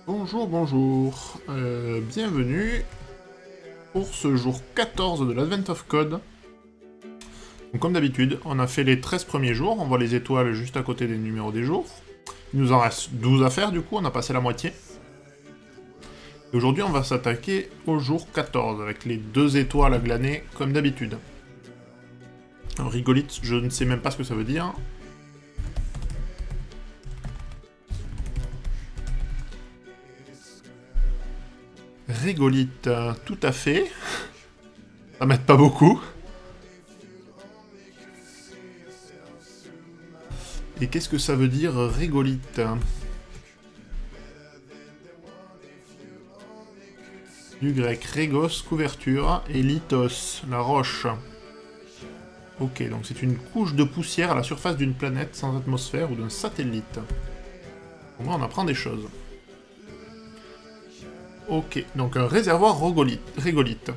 Bonjour, bonjour. Bienvenue pour ce jour 14 de l'Advent of Code. Donc, comme d'habitude, on a fait les 13 premiers jours, on voit les étoiles juste à côté des numéros des jours. Il nous en reste 12 à faire, du coup, on a passé la moitié. Et aujourd'hui, on va s'attaquer au jour 14, avec les 2 étoiles à glaner, comme d'habitude. Alors, rigolite, je ne sais même pas ce que ça veut dire. Rigolite, tout à fait. Ça m'aide pas beaucoup. Et qu'est-ce que ça veut dire rigolite? Du grec régos, couverture, et lithos, la roche. Ok, donc c'est une couche de poussière à la surface d'une planète sans atmosphère ou d'un satellite. Au moins on apprend des choses. Ok, donc un réservoir régolite.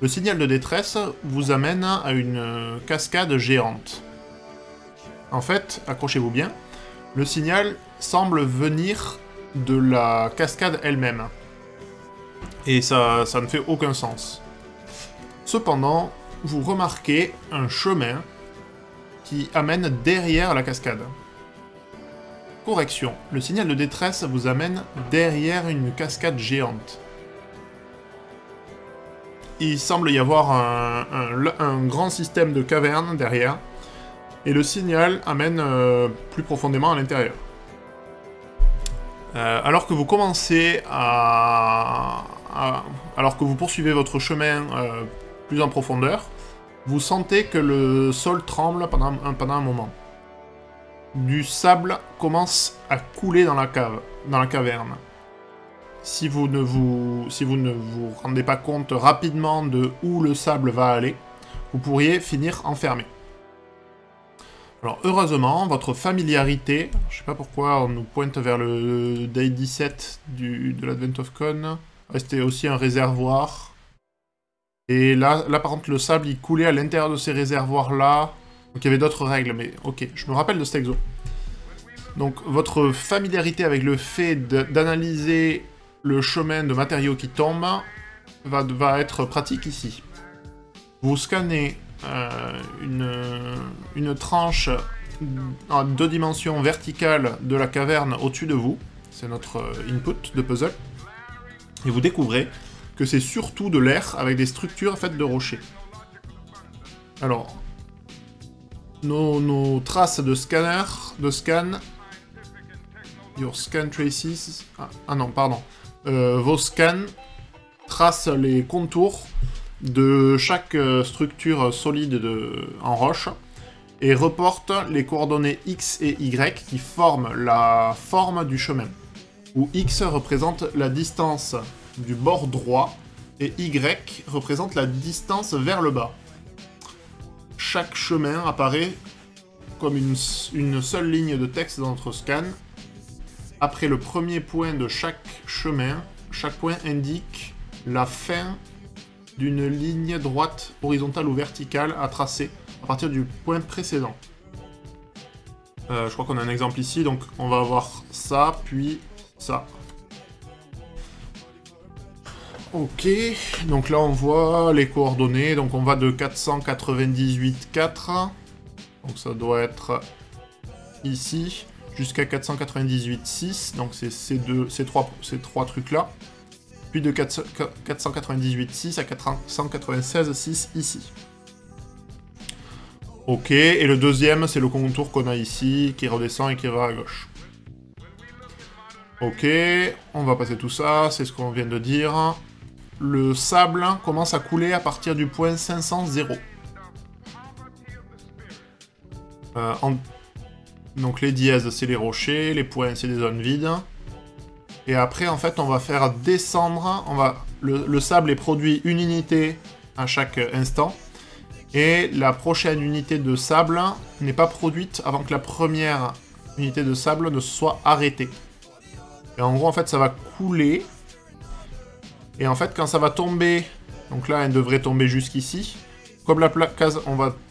Le signal de détresse vous amène à une cascade géante. En fait, accrochez-vous bien, le signal semble venir de la cascade elle-même. Et ça ne fait aucun sens. Cependant, vous remarquez un chemin qui amène derrière la cascade. Correction, le signal de détresse vous amène derrière une cascade géante. Il semble y avoir un grand système de cavernes derrière, et le signal amène plus profondément à l'intérieur. Alors que vous commencez alors que vous poursuivez votre chemin plus en profondeur, vous sentez que le sol tremble pendant un moment. Du sable commence à couler dans la caverne. Si vous ne vous rendez pas compte rapidement de où le sable va aller, vous pourriez finir enfermé. Alors heureusement, votre familiarité, je sais pas pourquoi on nous pointe vers le day 17 de l'Advent of Con, c'était aussi un réservoir. Et là par contre le sable il coulait à l'intérieur de ces réservoirs là. Donc il y avait d'autres règles, mais ok, je me rappelle de cet exo. Donc votre familiarité avec le fait d'analyser le chemin de matériaux qui tombent va être pratique ici. Vous scannez une tranche en 2 dimensions verticales de la caverne au-dessus de vous. C'est notre input de puzzle. Et vous découvrez que c'est surtout de l'air avec des structures faites de rochers. Alors, nos traces de scan, your scan traces, non, pardon, vos scans tracent les contours de chaque structure solide en roche et reportent les coordonnées X et Y qui forment la forme du chemin, où X représente la distance du bord droit et Y représente la distance vers le bas. Chaque chemin apparaît comme une seule ligne de texte dans notre scan. Après le premier point de chaque chemin, chaque point indique la fin d'une ligne droite, horizontale ou verticale à tracer à partir du point précédent. Je crois qu'on a un exemple ici, donc on va avoir ça, puis ça. Ok, donc là on voit les coordonnées, donc on va de 498,4, donc ça doit être ici, jusqu'à 498,6, donc c'est ces trois trucs-là, puis de 498,6 à 496,6 ici. Ok, et le deuxième, c'est le contour qu'on a ici, qui redescend et qui va à gauche. Ok, on va passer tout ça, c'est ce qu'on vient de dire. Le sable commence à couler à partir du point 500,0. Donc les dièses, c'est les rochers, les points, c'est des zones vides. Et après, en fait, on va faire descendre, le sable est produit une unité à chaque instant. Et la prochaine unité de sable n'est pas produite avant que la première unité de sable ne soit arrêtée. Et en gros, en fait, ça va couler. Et en fait, quand ça va tomber, donc là, elle devrait tomber jusqu'ici. Comme la case,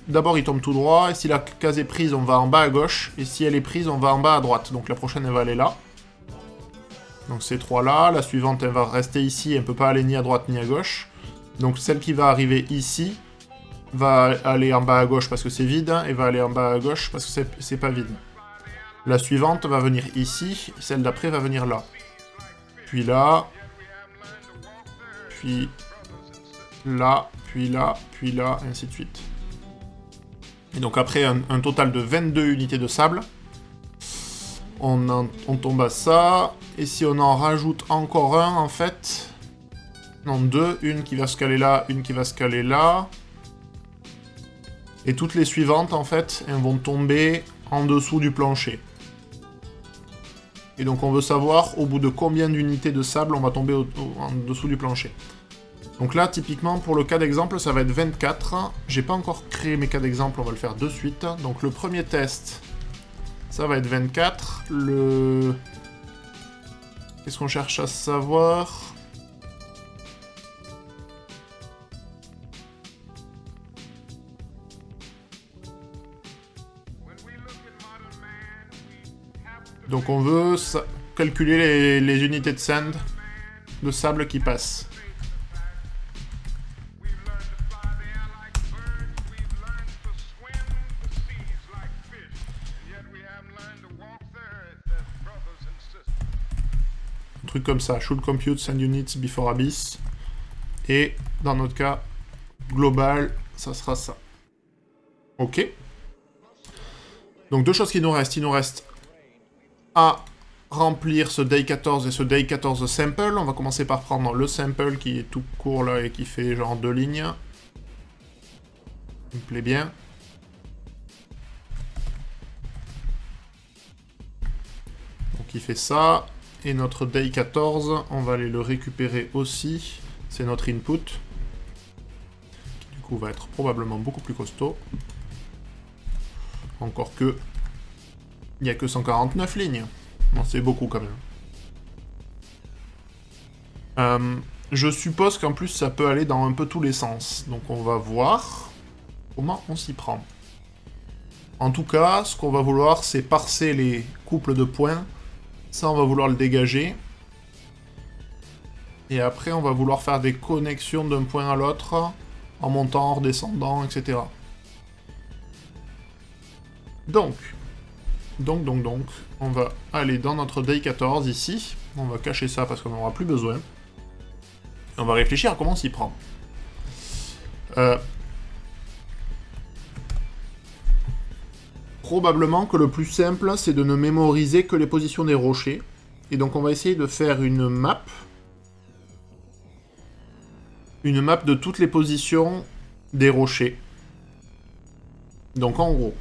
d'abord, il tombe tout droit. Et si la case est prise, on va en bas à gauche. Et si elle est prise, on va en bas à droite. Donc la prochaine, elle va aller là. Donc ces trois-là, la suivante, elle va rester ici, elle ne peut pas aller ni à droite ni à gauche. Donc celle qui va arriver ici va aller en bas à gauche parce que c'est vide, et va aller en bas à gauche parce que c'est pas vide. La suivante va venir ici, celle d'après va venir là. Puis là, puis là, puis là, puis là, et ainsi de suite. Et donc après un total de 22 unités de sable, on tombe à ça, et si on en rajoute encore un, en fait... Non, deux, une qui va se caler là, une qui va se caler là... Et toutes les suivantes, en fait, elles vont tomber en dessous du plancher. Et donc on veut savoir au bout de combien d'unités de sable on va tomber en dessous du plancher. Donc là, typiquement, pour le cas d'exemple, ça va être 24. J'ai pas encore créé mes cas d'exemple, on va le faire de suite. Donc le premier test, ça va être 24. Qu'est-ce qu'on cherche à savoir ? Donc on veut calculer les unités de sand, de sable qui passent. Un truc comme ça, should compute sand units before abyss. Et dans notre cas, global, ça sera ça. Ok. Donc deux choses qui nous restent. Il nous reste à remplir ce day 14 et ce day 14 sample. On va commencer par prendre le sample qui est tout court là et qui fait genre 2 lignes. Il me plaît bien. Donc il fait ça. Et notre day 14, on va aller le récupérer aussi. C'est notre input. Qui du coup va être probablement beaucoup plus costaud. Encore que... il n'y a que 149 lignes. Bon, c'est beaucoup quand même. Je suppose qu'en plus ça peut aller dans un peu tous les sens. Donc on va voir comment on s'y prend. En tout cas, ce qu'on va vouloir, c'est parser les couples de points. Ça, on va vouloir le dégager. Et après, on va vouloir faire des connexions d'un point à l'autre, en montant, en redescendant, etc. Donc, on va aller dans notre day 14 ici. On va cacher ça parce qu'on n'en aura plus besoin. Et on va réfléchir à comment on s'y prend. Probablement que le plus simple, c'est de ne mémoriser que les positions des rochers. Et donc on va essayer de faire une map. Une map de toutes les positions des rochers. Donc en gros,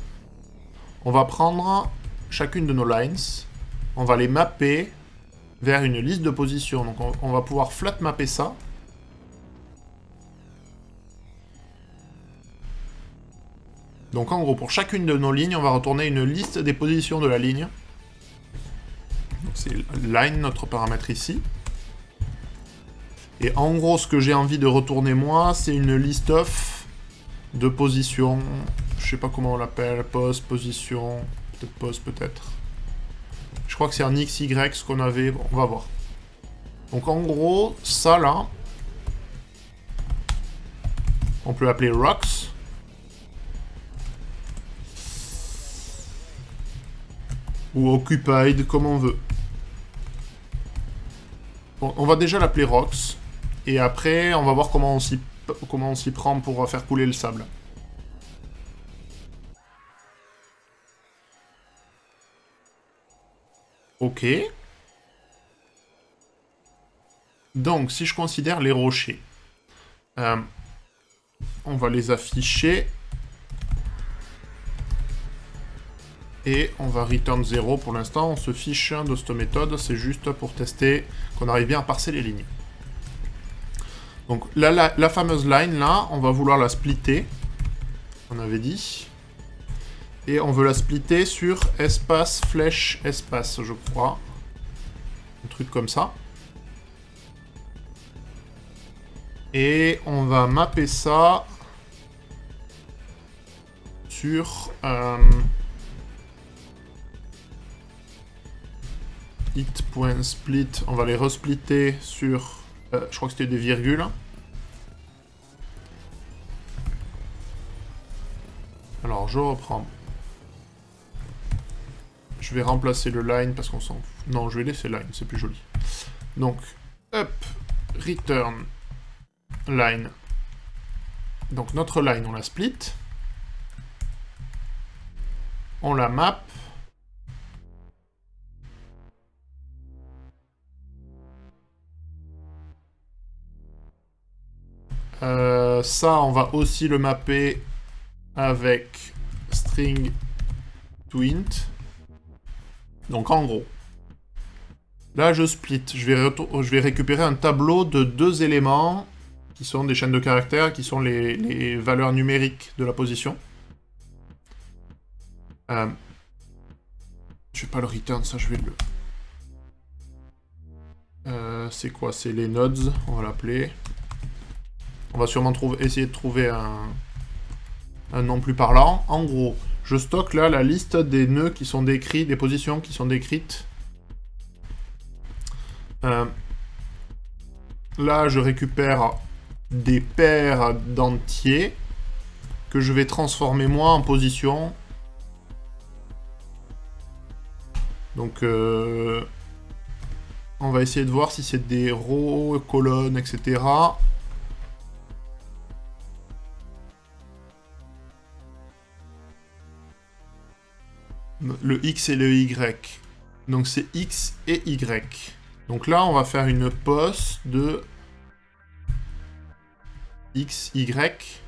on va prendre chacune de nos lines, on va les mapper vers une liste de positions. Donc on va pouvoir flat mapper ça. Donc en gros, pour chacune de nos lignes, on va retourner une liste des positions de la ligne. Donc c'est line, notre paramètre ici. Et en gros, ce que j'ai envie de retourner moi, c'est une list of de positions. Je sais pas comment on l'appelle, pose, position, peut-être pose, peut-être. Je crois que c'est un XY ce qu'on avait, bon, on va voir. Donc en gros, ça là, on peut l'appeler rocks. Ou occupied, comme on veut. Bon, on va déjà l'appeler rocks. Et après, on va voir comment on s'y prend pour faire couler le sable. Ok. Donc, si je considère les rochers, on va les afficher. Et on va return 0 pour l'instant. On se fiche de cette méthode. C'est juste pour tester qu'on arrive bien à parser les lignes. Donc, la fameuse line, là, on va vouloir la splitter. On avait dit. Et on veut la splitter sur espace, flèche, espace, je crois. Un truc comme ça. Et on va mapper ça sur... it.split, on va les resplitter sur, je crois que c'était des virgules. Alors je reprends. Je vais remplacer le line parce qu'on s'en fout. Non, je vais laisser line, c'est plus joli. Donc, up, return, line. Donc notre line, on la split. On la map. Ça, on va aussi le mapper avec string to int. Donc en gros, là je split. Je vais récupérer un tableau de 2 éléments qui sont des chaînes de caractères, qui sont les valeurs numériques de la position. Je vais pas le return, ça je vais le... c'est quoi? C'est les nodes, on va l'appeler. On va sûrement essayer de trouver un nom plus parlant. En gros, je stocke là la liste des nœuds qui sont décrits, des positions qui sont décrites. Là, je récupère des paires d'entiers que je vais transformer moi en position. Donc, on va essayer de voir si c'est des rows, colonnes, etc. Le X et le Y. Donc c'est X et Y. Donc là, on va faire une poste de X, Y.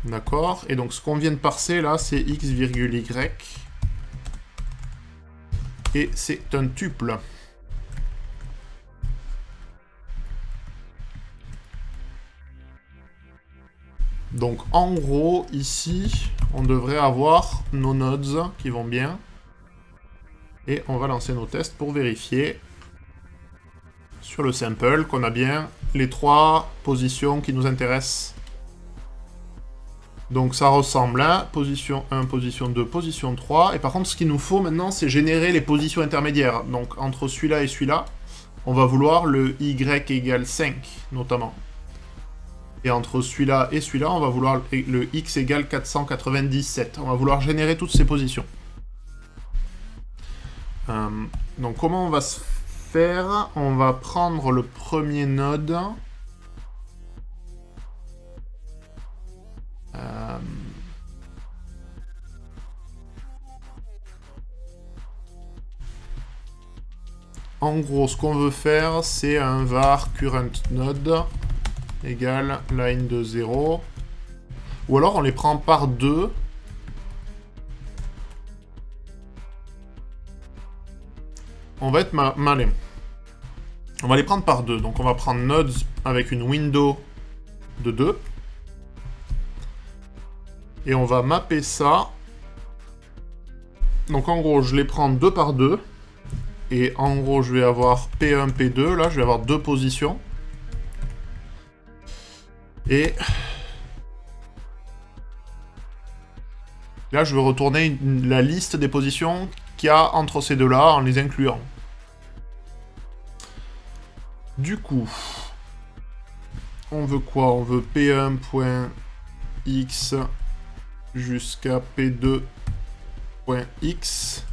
D'accord. Et donc ce qu'on vient de parser là, c'est X, Y. Et c'est un tuple. Donc en gros, ici, on devrait avoir nos nodes qui vont bien. Et on va lancer nos tests pour vérifier sur le sample qu'on a bien les 3 positions qui nous intéressent. Donc ça ressemble à position 1, position 2, position 3. Et par contre, ce qu'il nous faut maintenant, c'est générer les positions intermédiaires. Donc entre celui-là et celui-là, on va vouloir le Y égale 5, notamment. Et entre celui-là et celui-là, on va vouloir le X égale 497. On va vouloir générer toutes ces positions. Donc comment on va se faire? On va prendre le premier node. En gros, ce qu'on veut faire, c'est un var current node égale line de 0. Ou alors on les prend par 2. On va être malin. On va les prendre par 2. Donc on va prendre nodes avec une window de 2. Et on va mapper ça. Donc en gros, je les prends 2 par 2. Et en gros, je vais avoir P1, P2. Là, je vais avoir 2 positions. Et là, je vais retourner la liste des positions qu'il y a entre ces deux-là en les incluant. Du coup, on veut quoi? On veut P1.x jusqu'à P2.x.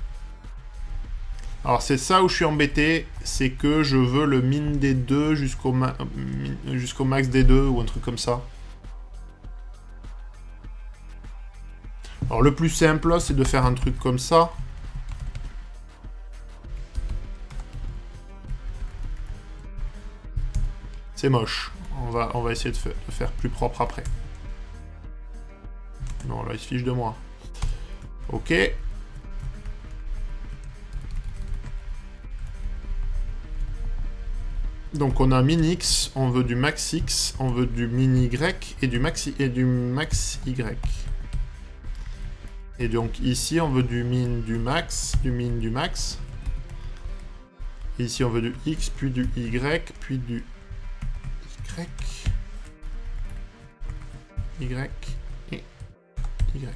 Alors c'est ça où je suis embêté, c'est que je veux le min des deux jusqu'au max des deux ou un truc comme ça. Alors le plus simple, c'est de faire un truc comme ça. C'est moche. On va essayer de faire plus propre après. Non, là il se fiche de moi. Ok. Donc on a min x, on veut du max x, on veut du min y et du max y. Et donc ici on veut du min du max, Et ici on veut du x, puis du y, puis du y et y.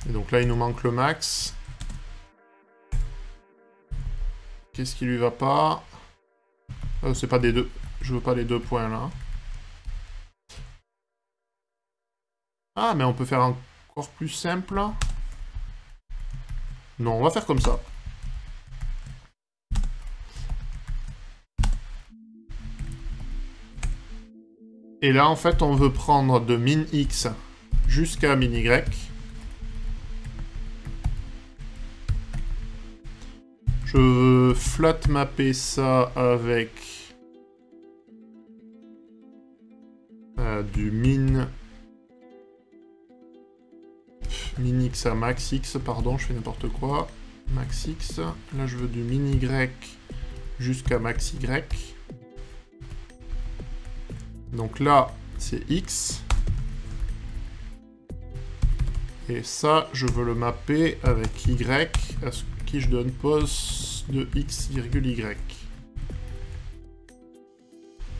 Et donc là, il nous manque le max. Qu'est-ce qui lui va pas? C'est pas des deux. Je veux pas les 2 points là. Ah, mais on peut faire encore plus simple. Non, on va faire comme ça. Et là, en fait, on veut prendre de min x jusqu'à min y. Je veux flat mapper ça avec du min x à max x, pardon, je fais n'importe quoi. Max x, là je veux du min y jusqu'à max y. Donc là, c'est x. Et ça, je veux le mapper avec y, à ce qui je donne pos de x, y.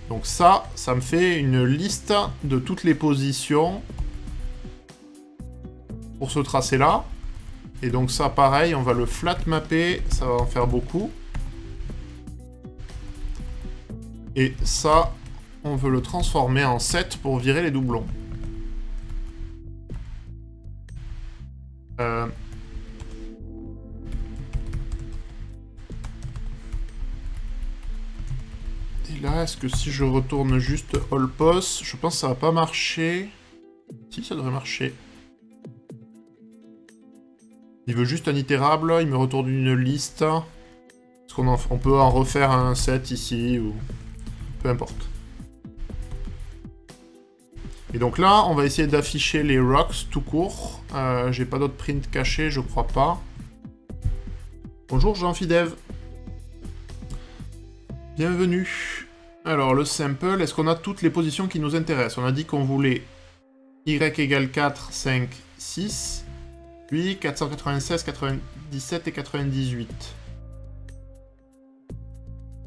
Donc ça me fait une liste de toutes les positions pour ce tracé-là. Et donc ça, pareil, on va le flat mapper, ça va en faire beaucoup. Et ça, on veut le transformer en set pour virer les doublons. Et là, est-ce que si je retourne juste all pos, je pense que ça va pas marcher. Si, ça devrait marcher. Il veut juste un itérable, il me retourne une liste. Est-ce qu'on peut en refaire un set ici, ou... peu importe. Et donc là, on va essayer d'afficher les rocks tout court. J'ai pas d'autres prints cachés, je crois pas. Bonjour Jean-Fidev. Bienvenue. Alors, le sample, est-ce qu'on a toutes les positions qui nous intéressent? On a dit qu'on voulait y égale 4, 5, 6, puis 496, 97 et 98.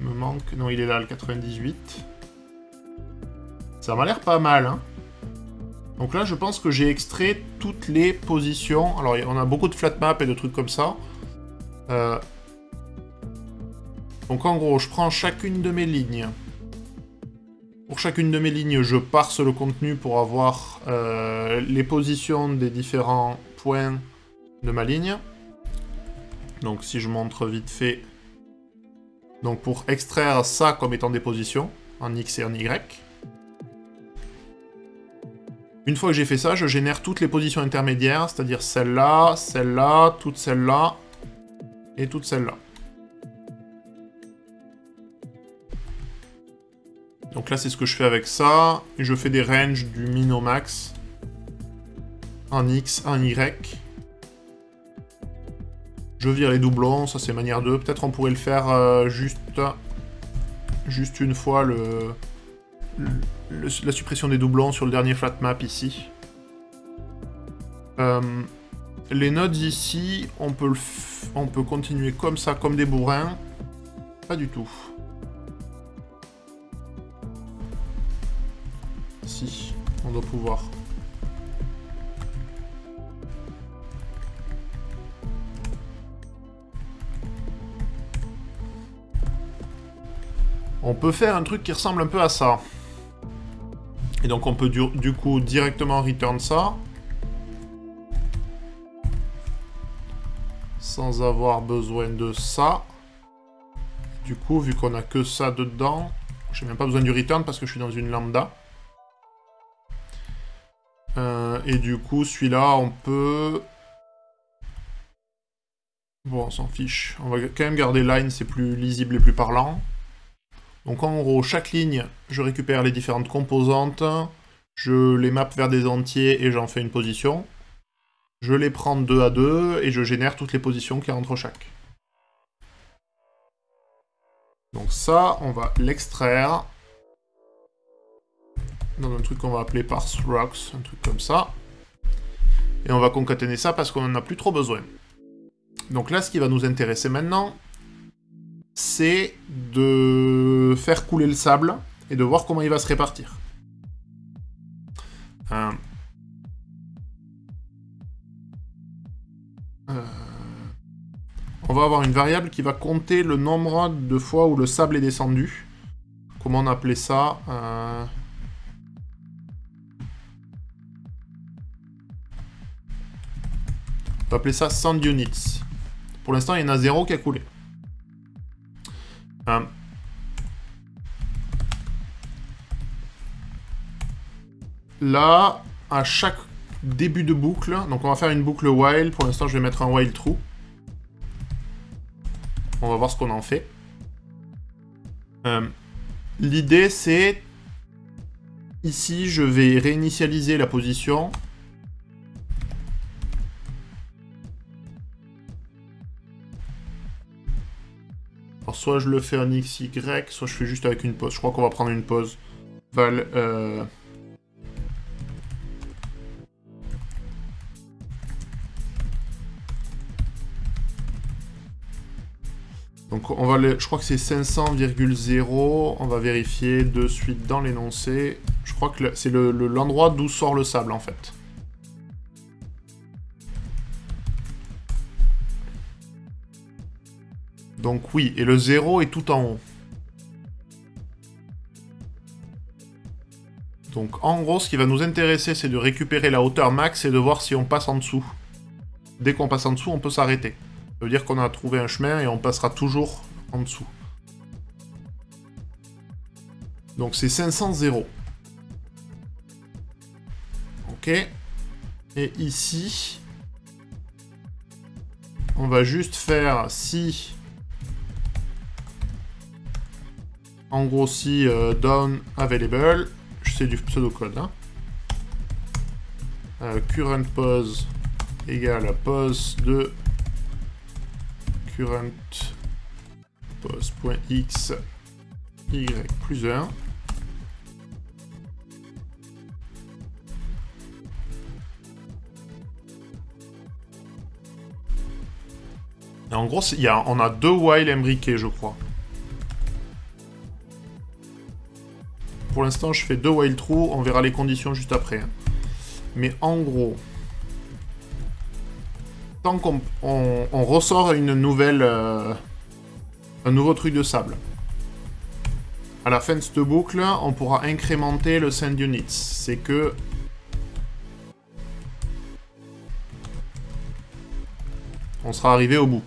Il me manque... Non, il est là, le 98. Ça m'a l'air pas mal, hein. Donc là, je pense que j'ai extrait toutes les positions. Alors, on a beaucoup de flat maps et de trucs comme ça. Donc en gros, je prends chacune de mes lignes. Pour chacune de mes lignes, je parse le contenu pour avoir les positions des différents points de ma ligne. Donc si je montre vite fait... Donc pour extraire ça comme étant des positions, en X et en Y. Une fois que j'ai fait ça, je génère toutes les positions intermédiaires, c'est-à-dire celle-là, celle-là, toute celle-là, et toute celle-là. Donc là, c'est ce que je fais avec ça. Et je fais des ranges du min au max. En X, en Y. Je vire les doublons, ça c'est manière 2. Peut-être on pourrait le faire juste une fois la suppression des doublons sur le dernier flat map ici. Les nodes ici, on peut continuer comme ça, comme des bourrins. Pas du tout. Si, on doit pouvoir. On peut faire un truc qui ressemble un peu à ça. Et donc on peut du coup directement return ça. Sans avoir besoin de ça. Du coup, vu qu'on a que ça dedans, j'ai même pas besoin du return parce que je suis dans une lambda. Et du coup, celui-là, on peut... Bon, on s'en fiche. On va quand même garder line, c'est plus lisible et plus parlant. Donc en gros, chaque ligne, je récupère les différentes composantes, je les map vers des entiers et j'en fais une position. Je les prends 2 à 2 et je génère toutes les positions qu'il y a entre chaque. Donc ça, on va l'extraire dans un truc qu'on va appeler parse rocks, un truc comme ça. Et on va concaténer ça parce qu'on n'en a plus trop besoin. Donc là, ce qui va nous intéresser maintenant, c'est de faire couler le sable et de voir comment il va se répartir. va avoir une variable qui va compter le nombre de fois où le sable est descendu. Comment on appelait ça On va appeler ça sand units. Pour l'instant, il y en a 0 qui a coulé. Là, à chaque début de boucle, donc on va faire une boucle while. Pour l'instant, je vais mettre un while true. On va voir ce qu'on en fait. L'idée, c'est... Ici, je vais réinitialiser la position. Alors, soit je le fais en XY, soit je fais juste avec une pause. Je crois qu'on va prendre une pause. Val... Donc on va je crois que c'est 500,0. On va vérifier de suite dans l'énoncé. Je crois que c'est l'endroit d'où sort le sable en fait. Donc oui, et le 0 est tout en haut. Donc en gros, ce qui va nous intéresser, c'est de récupérer la hauteur max et de voir si on passe en dessous. Dès qu'on passe en dessous, on peut s'arrêter. Ça veut dire qu'on a trouvé un chemin et on passera toujours en dessous. Donc c'est 500,0. Ok. Et ici, on va juste faire si... En gros, si down available, c'est du pseudocode. Hein. Current pose égale pose de current pose.x y plus 1. Et en gros, on a 2 while imbriqués, je crois. Pour l'instant, je fais 2 while true, on verra les conditions juste après. Hein. Mais en gros, tant qu'on ressort une nouvelle, un nouveau truc de sable, à la fin de cette boucle, on pourra incrémenter le sand units. C'est que on sera arrivé au bout.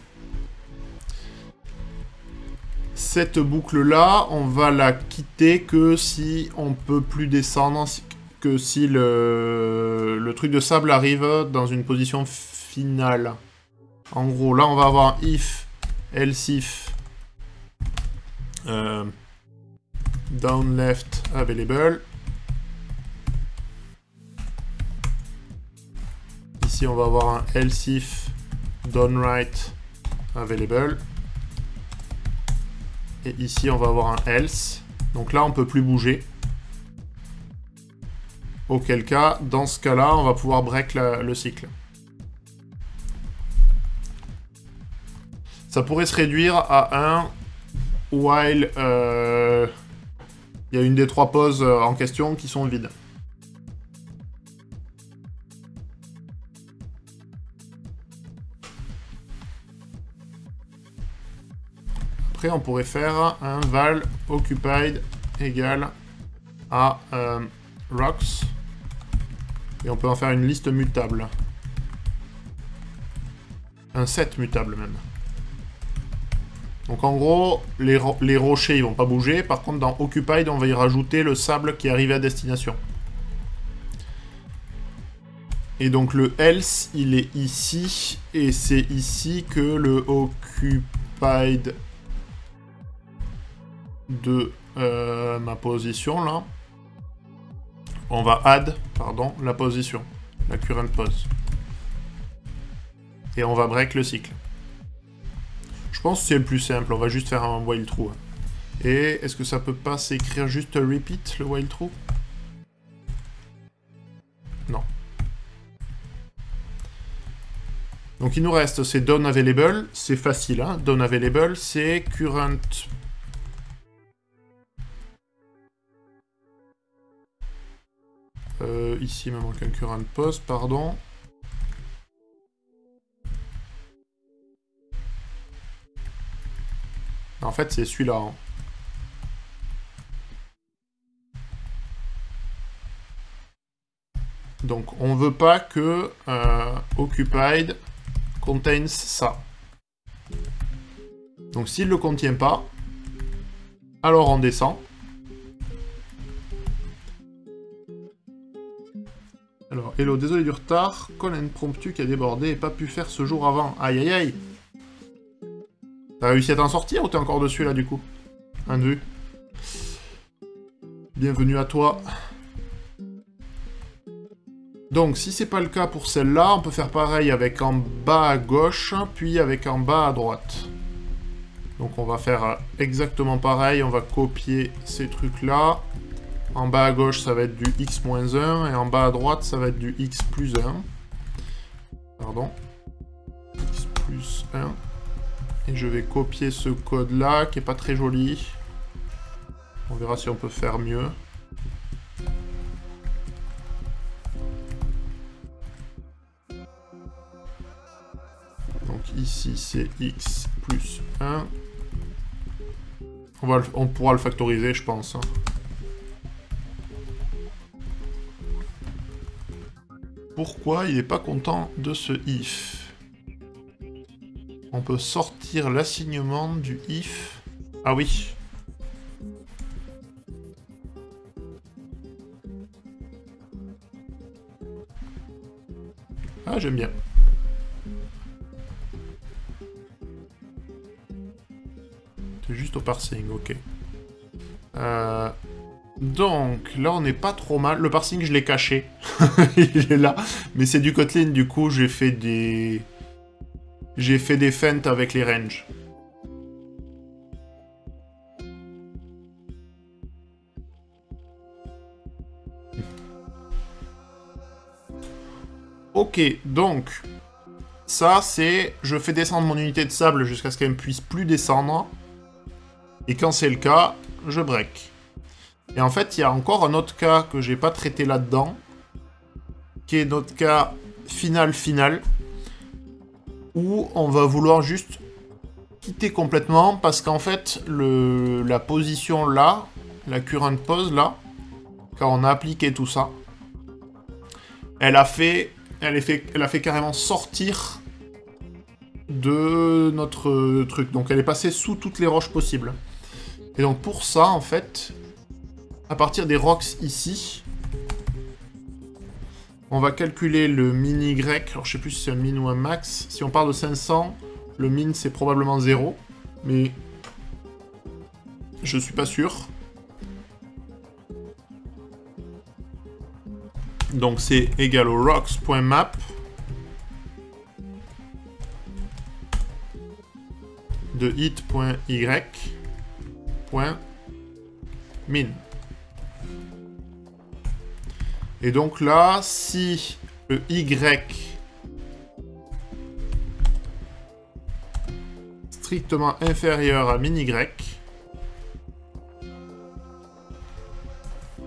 Cette boucle-là, on va la quitter que si on peut plus descendre, que si le truc de sable arrive dans une position finale. En gros, là, on va avoir if, else if, down left available. Ici, on va avoir un else if, down right available. Et ici, on va avoir un else. Donc là, on peut plus bouger. Auquel cas, dans ce cas-là, on va pouvoir break le cycle. Ça pourrait se réduire à un while il y a une des 3 pauses en question qui sont vides. Après, on pourrait faire un val occupied égale à rocks. Et on peut en faire une liste mutable. Un set mutable même. Donc en gros, les rochers ils vont pas bouger. Par contre, dans occupied, on va y rajouter le sable qui est arrivé à destination. Et donc le else, il est ici. Et c'est ici que le occupied de ma position là, on va add, pardon, la position, la current pose. Et on va break le cycle. Je pense que c'est le plus simple, on va juste faire un while true. Et est-ce que ça peut pas s'écrire juste repeat, le while true? Non. Donc il nous reste, c'est down available, c'est facile, hein. Down available, c'est current. Ici, il me manque un current pose, pardon. en fait, c'est celui-là. Hein. Donc, on veut pas que occupied contains ça. Donc, s'il ne le contient pas, alors on descend. Alors, hello, désolé du retard. Call impromptu qui a débordé et pas pu faire ce jour avant. Aïe, aïe, aïe. T'as réussi à t'en sortir ou t'es encore dessus, là, du coup? Un de vue. Bienvenue à toi. Donc, si c'est pas le cas pour celle-là, on peut faire pareil avec en bas à gauche, puis avec en bas à droite. Donc, on va faire exactement pareil. On va copier ces trucs-là. En bas à gauche, ça va être du x-1, et en bas à droite, ça va être du x plus 1. Pardon. X plus 1. Et je vais copier ce code-là, qui est pas très joli. On verra si on peut faire mieux. Donc ici, c'est x plus 1. On pourra le factoriser, je pense. Pourquoi il n'est pas content de ce if? On peut sortir l'assignement du if. Ah oui. Ah, j'aime bien. C'est juste au parsing, ok. Donc, là, on n'est pas trop mal. Le parsing, je l'ai caché. Il est là. Mais c'est du Kotlin, du coup, j'ai fait des feintes avec les ranges. Ok, donc, ça, c'est... Je fais descendre mon unité de sable jusqu'à ce qu'elle ne puisse plus descendre. Et quand c'est le cas, je break. Et en fait, il y a encore un autre cas que j'ai pas traité là-dedans, qui est notre cas final, où on va vouloir juste quitter complètement, parce qu'en fait, la position là, la current pose là, quand on a appliqué tout ça, elle a fait carrément sortir de notre truc. Donc elle est passée sous toutes les roches possibles. Et donc pour ça, en fait... À partir des rocks ici, on va calculer le min y. Alors je sais plus si c'est un min ou un max. Si on part de 500, le min c'est probablement 0. Mais je suis pas sûr. Donc c'est égal au rocks.map de hit.y.min. Et donc là, si le y strictement inférieur à min y,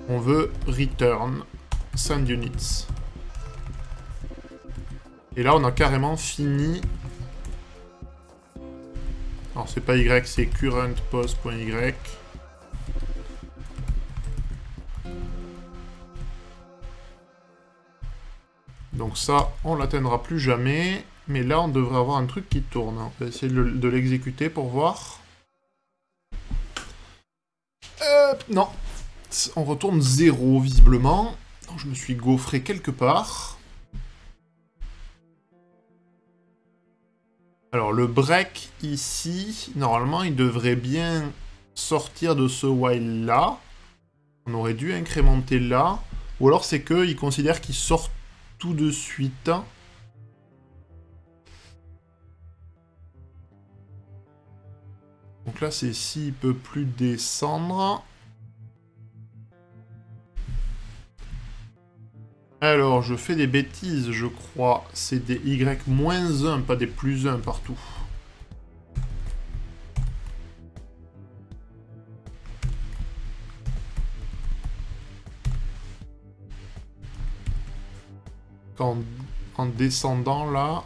on veut return send units. Et là, on a carrément fini. Alors, c'est pas y, c'est current post.y. Donc ça, on l'atteindra plus jamais. Mais là, on devrait avoir un truc qui tourne. On va essayer de l'exécuter pour voir. Non. On retourne 0, visiblement. Donc, je me suis gaufré quelque part. Alors, le break, ici, normalement, il devrait bien sortir de ce while-là. On aurait dû incrémenter là. Ou alors, c'est qu'il considère qu'il sort tout de suite. Donc là, c'est s'il peut plus descendre. Alors, je fais des bêtises, je crois. C'est des Y-1, pas des plus 1 partout. En descendant là...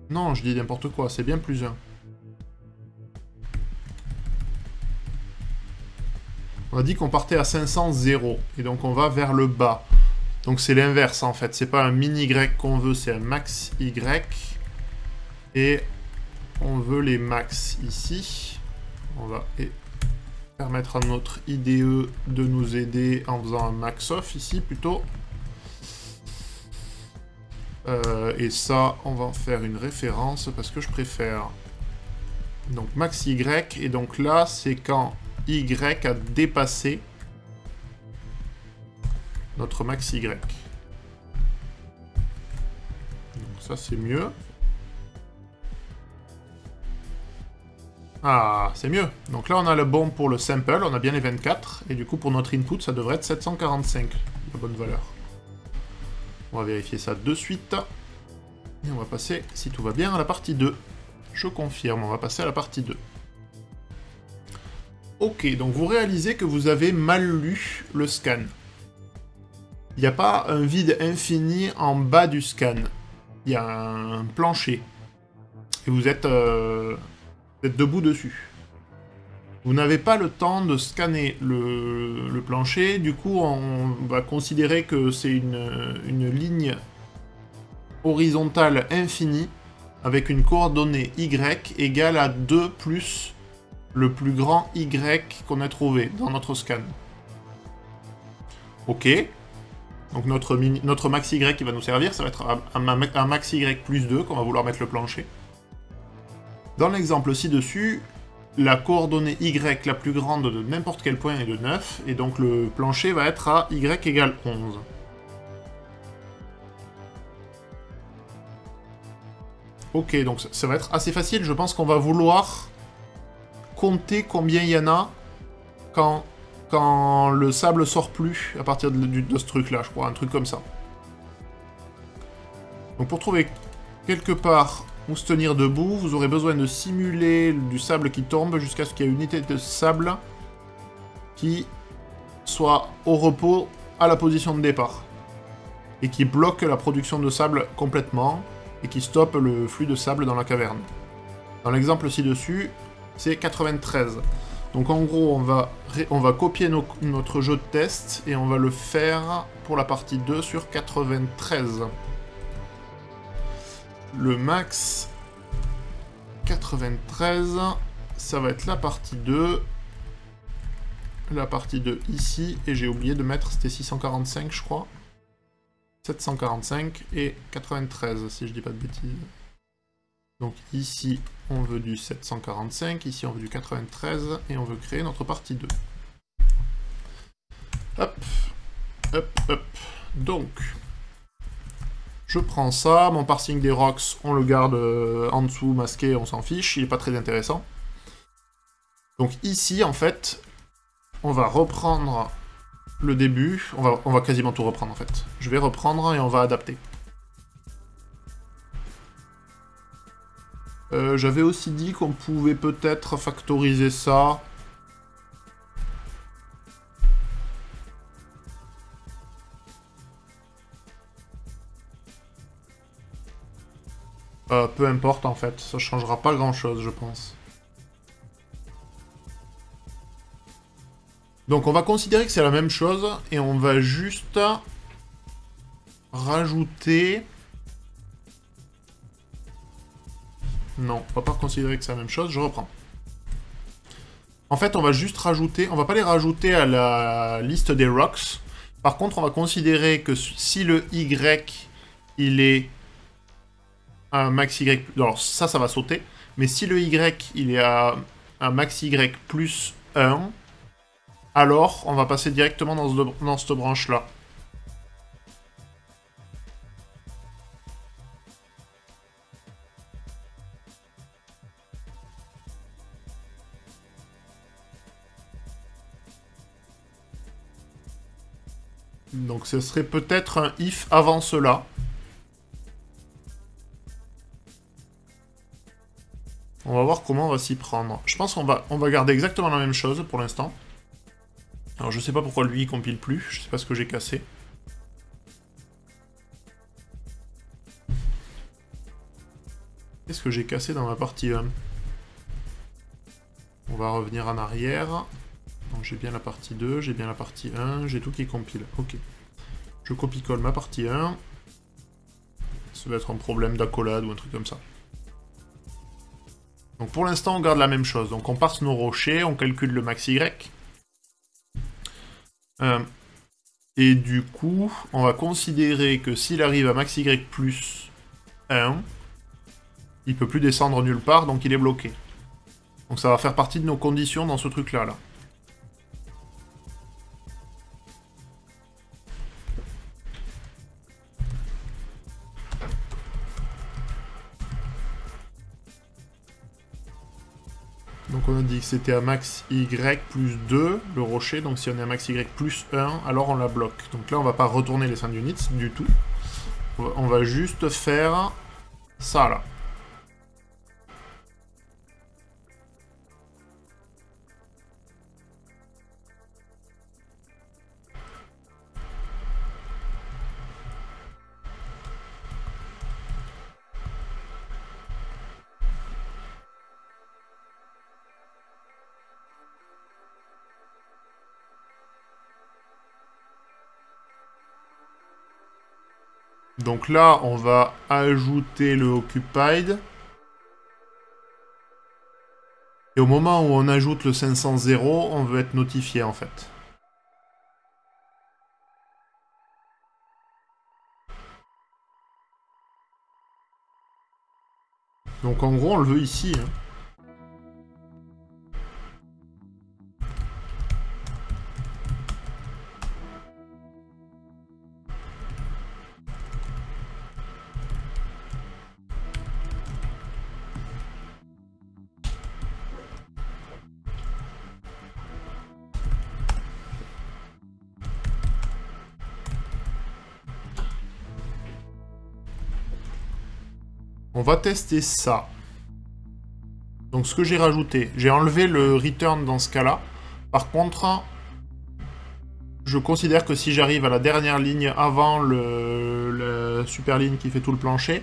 Non, je dis n'importe quoi, c'est bien plus 1. On a dit qu'on partait à 500, 0. Et donc on va vers le bas. Donc c'est l'inverse en fait. C'est pas un mini Y qu'on veut, c'est un max Y. Et on veut les max ici. On va permettre à notre IDE de nous aider en faisant un max off ici plutôt. Et ça, on va en faire une référence parce que je préfère. Donc max Y. Et donc là, c'est quand Y a dépassé notre max Y. Donc ça, c'est mieux. Ah, c'est mieux. Donc là, on a le bon pour le sample, on a bien les 24. Et du coup, pour notre input, ça devrait être 745, la bonne valeur. On va vérifier ça de suite. Et on va passer, si tout va bien, à la partie 2. Je confirme, on va passer à la partie 2. Ok, donc vous réalisez que vous avez mal lu le scan. Il n'y a pas un vide infini en bas du scan. Il y a un plancher. Et vous êtes debout dessus. Vous n'avez pas le temps de scanner le plancher, du coup on va considérer que c'est une ligne horizontale infinie avec une coordonnée Y égale à 2 plus le plus grand Y qu'on a trouvé dans notre scan. Ok. Donc notre max Y qui va nous servir, ça va être un max Y plus 2 qu'on va vouloir mettre le plancher. Dans l'exemple ci-dessus, la coordonnée Y la plus grande de n'importe quel point est de 9, et donc le plancher va être à Y égale 11. Ok, donc ça va être assez facile, je pense qu'on va vouloir compter combien il y en a quand le sable sort plus à partir de ce truc-là, je crois, un truc comme ça. Donc pour trouver quelque part où se tenir debout, vous aurez besoin de simuler du sable qui tombe jusqu'à ce qu'il y ait une unité de sable qui soit au repos à la position de départ. Et qui bloque la production de sable complètement, et qui stoppe le flux de sable dans la caverne. Dans l'exemple ci-dessus, c'est 93. Donc en gros, on va copier notre jeu de test, et on va le faire pour la partie 2 sur 93. Le max 93, ça va être la partie 2. La partie 2 ici, et j'ai oublié de mettre, c'était 645 je crois. 745 et 93 si je dis pas de bêtises. Donc ici on veut du 745, ici on veut du 93, et on veut créer notre partie 2. Hop, hop, hop. Donc... je prends ça, mon parsing des rocks, on le garde en dessous, masqué, on s'en fiche, il n'est pas très intéressant. Donc ici, en fait, on va reprendre le début, on va quasiment tout reprendre en fait. Je vais reprendre et on va adapter. J'avais aussi dit qu'on pouvait peut-être factoriser ça. Peu importe en fait, ça changera pas grand chose je pense. Donc on va considérer que c'est la même chose et on va juste rajouter... non, on va pas considérer que c'est la même chose, je reprends. En fait on va juste rajouter, on va pas les rajouter à la liste des rocks. Par contre on va considérer que si le Y il est un max Y, alors ça va sauter, mais si le Y il est à un max Y plus 1, alors on va passer directement dans cette branche là. Donc ce serait peut-être un if avant cela. On va voir comment on va s'y prendre. Je pense qu'on va garder exactement la même chose pour l'instant. Alors je sais pas pourquoi lui il compile plus, je sais pas ce que j'ai cassé. Qu'est-ce que j'ai cassé dans ma partie 1? On va revenir en arrière. Donc j'ai bien la partie 2, j'ai bien la partie 1, j'ai tout qui compile. Ok. Je copie-colle ma partie 1. Ça va être un problème d'accolade ou un truc comme ça. Donc pour l'instant, on garde la même chose. Donc on passe nos rochers, on calcule le max Y. Et du coup, on va considérer que s'il arrive à max Y plus 1, il peut plus descendre nulle part, donc il est bloqué. Donc ça va faire partie de nos conditions dans ce truc-là, là. Donc on a dit que c'était à max Y plus 2, le rocher, donc si on est à max Y plus 1, alors on la bloque. Donc là on va pas retourner les sand units du tout. On va juste faire ça là. Donc là, on va ajouter le occupied. Et au moment où on ajoute le 500 on veut être notifié en fait. Donc en gros, on le veut ici. Hein. On va tester ça. Donc ce que j'ai rajouté, j'ai enlevé le return dans ce cas-là. Par contre, je considère que si j'arrive à la dernière ligne avant la super ligne qui fait tout le plancher,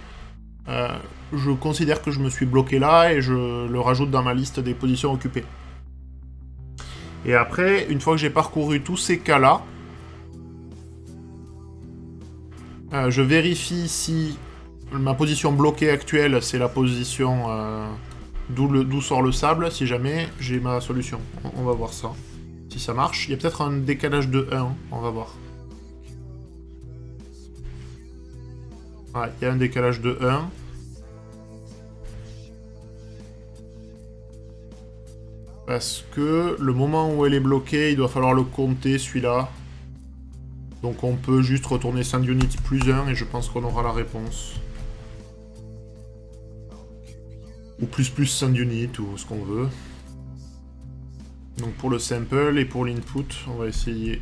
je considère que je me suis bloqué là et je le rajoute dans ma liste des positions occupées. Et après, une fois que j'ai parcouru tous ces cas-là, je vérifie si ma position bloquée actuelle, c'est la position d'où sort le sable, si jamais j'ai ma solution. On va voir ça. Si ça marche. Il y a peut-être un décalage de 1, on va voir. Ouais, il y a un décalage de 1. Parce que le moment où elle est bloquée, il doit falloir le compter, celui-là. Donc on peut juste retourner sand units plus 1 et je pense qu'on aura la réponse. Ou plus sand unit, ou ce qu'on veut. Donc pour le sample et pour l'input, on va essayer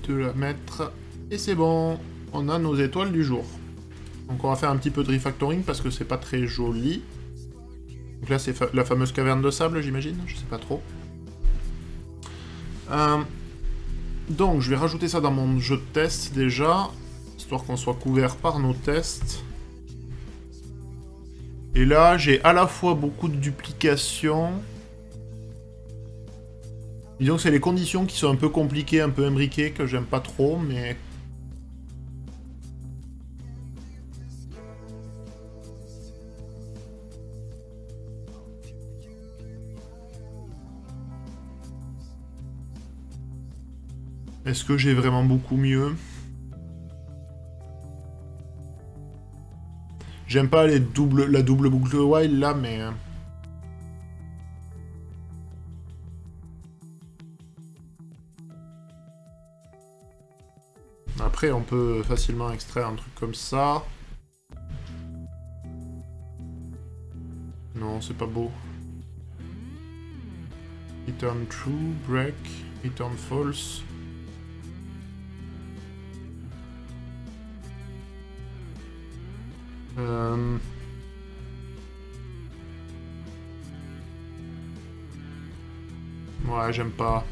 de la mettre. Et c'est bon, on a nos étoiles du jour. Donc on va faire un petit peu de refactoring parce que c'est pas très joli. Donc là c'est la fameuse caverne de sable, j'imagine, je sais pas trop. Donc je vais rajouter ça dans mon jeu de test déjà, histoire qu'on soit couvert par nos tests. Et là, j'ai à la fois beaucoup de duplication. Disons que c'est les conditions qui sont un peu compliquées, un peu imbriquées, que j'aime pas trop, mais... Est-ce que j'ai vraiment beaucoup mieux? J'aime pas la double boucle while là, mais... Après, on peut facilement extraire un truc comme ça. Non, c'est pas beau. Return true, break, return false. Ouais, j'aime pas.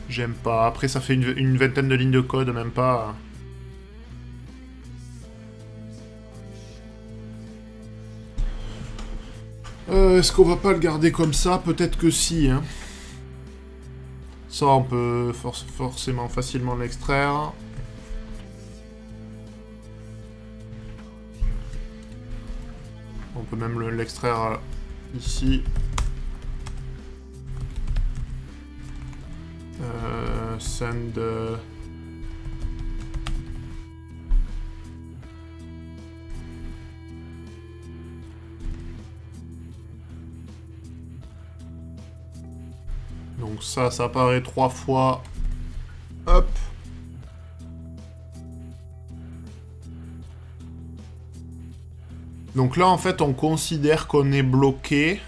J'aime pas. Après, ça fait une vingtaine de lignes de code, même pas. Est-ce qu'on va pas le garder comme ça? Peut-être que si, hein. Ça, on peut forcément facilement l'extraire. On peut même l'extraire ici. Send... Donc ça apparaît 3 fois. Hop. Donc là, en fait, on considère qu'on est bloqué.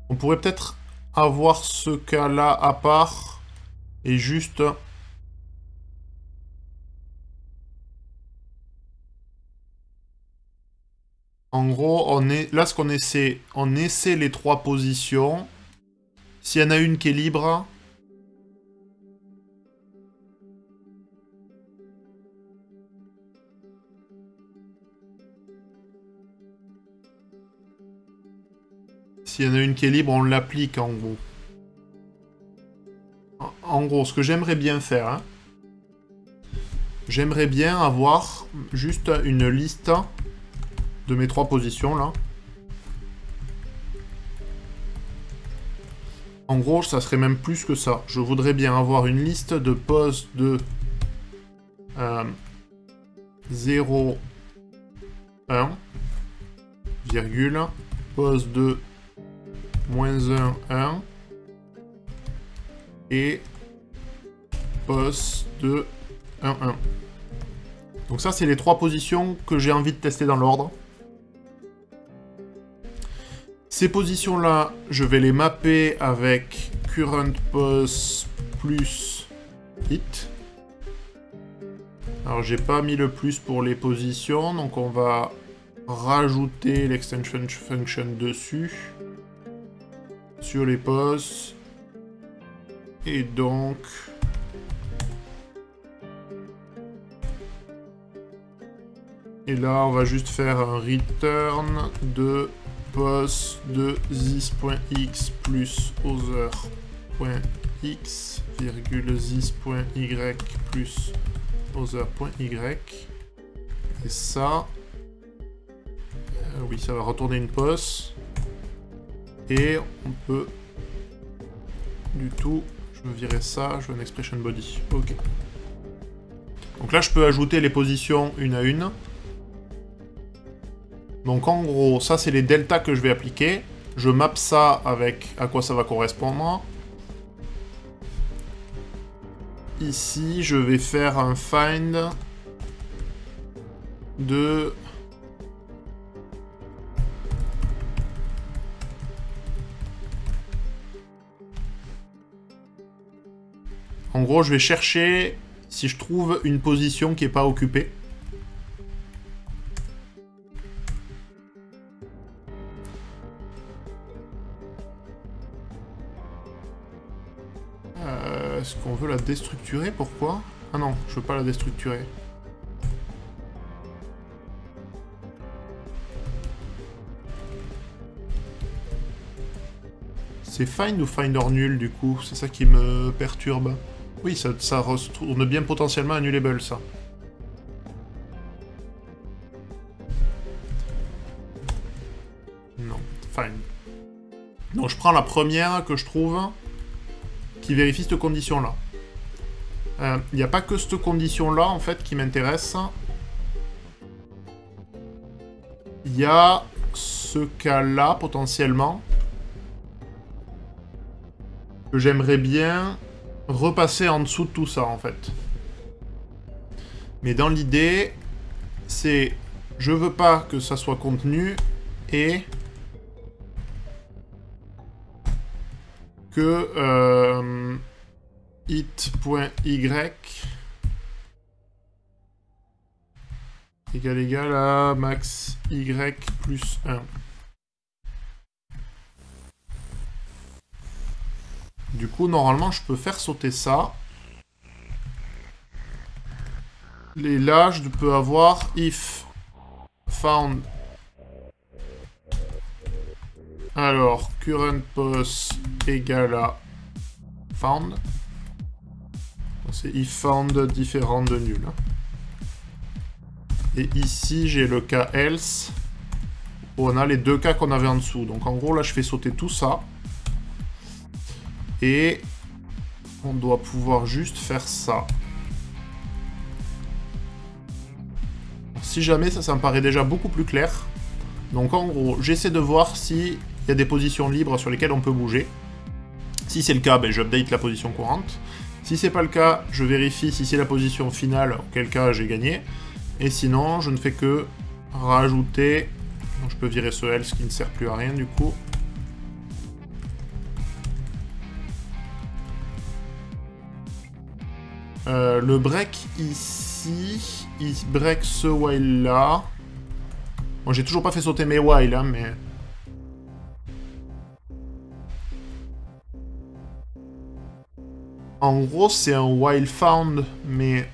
On pourrait peut-être avoir ce cas-là à part. Et juste... En gros, on est... là, ce qu'on essaie... On essaie les 3 positions. S'il y en a une qui est libre... S'il y en a une qui est libre, on l'applique en gros. En gros, ce que j'aimerais bien faire, hein, j'aimerais bien avoir juste une liste de mes 3 positions là. En gros, ça serait même plus que ça. Je voudrais bien avoir une liste de poses de 0, 1, virgule, pose de -1, 1, et pose de 1, 1. Donc ça, c'est les 3 positions que j'ai envie de tester dans l'ordre. Ces positions-là, je vais les mapper avec current pose plus hit. Alors, j'ai pas mis le plus pour les positions, donc on va rajouter l'extension function dessus, sur les poses. Et donc... Et là, on va juste faire un return de pos de this.x plus other.x, virgule this.y plus other.y. Et ça... oui, ça va retourner une pos. Et on peut... Du tout... Je veux virer ça, je veux un expression body. Ok. Donc là, je peux ajouter les positions une à une. Donc en gros, ça c'est les deltas que je vais appliquer. Je map ça avec à quoi ça va correspondre. Ici, je vais faire un find de... En gros, je vais chercher si je trouve une position qui n'est pas occupée. Est-ce qu'on veut la déstructurer? Pourquoi? Ah non, je veux pas la déstructurer. C'est find ou finder nul du coup? C'est ça qui me perturbe. Oui, ça retourne bien potentiellement annulable ça. Non, find. Donc je prends la première que je trouve qui vérifie cette condition-là. Il n'y a pas que cette condition-là, en fait, qui m'intéresse. Il y a ce cas-là, potentiellement, que j'aimerais bien repasser en dessous de tout ça, en fait. Mais dans l'idée, c'est... Je veux pas que ça soit contenu, et... que it.y égale à max y plus 1. Du coup, normalement, je peux faire sauter ça. Et là, je peux avoir if found Alors, current pos égale à found. C'est if found différent de nul. Et ici, j'ai le cas else, où on a les deux cas qu'on avait en dessous. Donc en gros, là, je fais sauter tout ça. Et on doit pouvoir juste faire ça. Si jamais, ça me paraît déjà beaucoup plus clair. Donc en gros, j'essaie de voir s'il y a des positions libres sur lesquelles on peut bouger. Si c'est le cas, ben, j'update la position courante. Si c'est pas le cas, je vérifie si c'est la position finale, auquel cas j'ai gagné. Et sinon, je ne fais que rajouter... Donc je peux virer ce else qui ne sert plus à rien du coup. Le break ici, il break ce while là. Bon, j'ai toujours pas fait sauter mes while, hein, mais... En gros, c'est un while found, mais...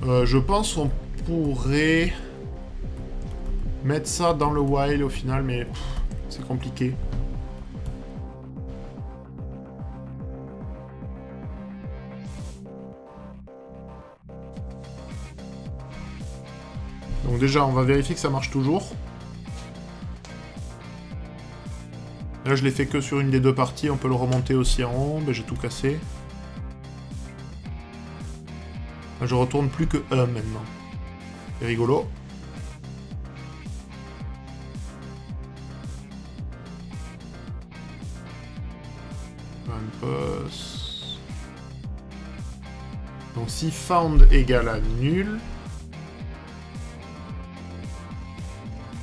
je pense qu'on pourrait... mettre ça dans le while au final, mais c'est compliqué. Donc déjà, on va vérifier que ça marche toujours. Là, je l'ai fait que sur une des deux parties, on peut le remonter aussi en haut. Ben, j'ai tout cassé. Là, je retourne plus que 1 maintenant. C'est rigolo. Donc si found égale à nul,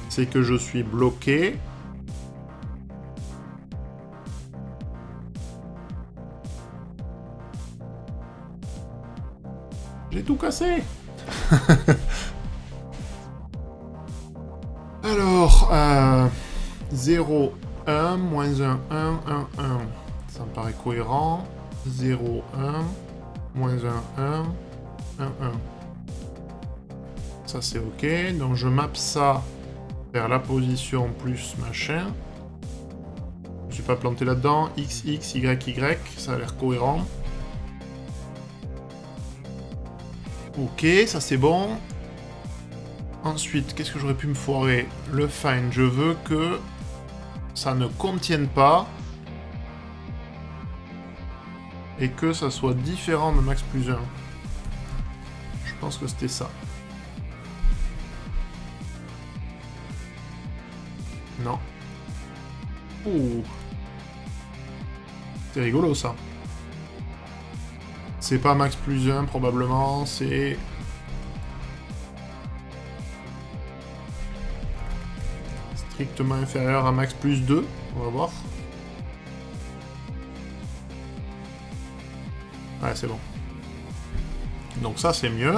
c'est que je suis bloqué. J'ai tout cassé. Alors, 0, 1, moins 1, 1, 1, 1. Ça me paraît cohérent. 0, 1, moins 1, 1, 1, 1. Ça, c'est OK. Donc, je map ça vers la position plus machin. Je ne suis pas planté là-dedans. X, X, Y, Y. Ça a l'air cohérent. OK, ça, c'est bon. Ensuite, qu'est-ce que j'aurais pu me foirer? Le find, je veux que ça ne contienne pas et que ça soit différent de max plus 1. Je pense que c'était ça. Non. Ouh. C'est rigolo, ça. C'est pas max plus 1, probablement, c'est... strictement inférieur à max plus 2, on va voir. Ouais, c'est bon. Donc ça, c'est mieux.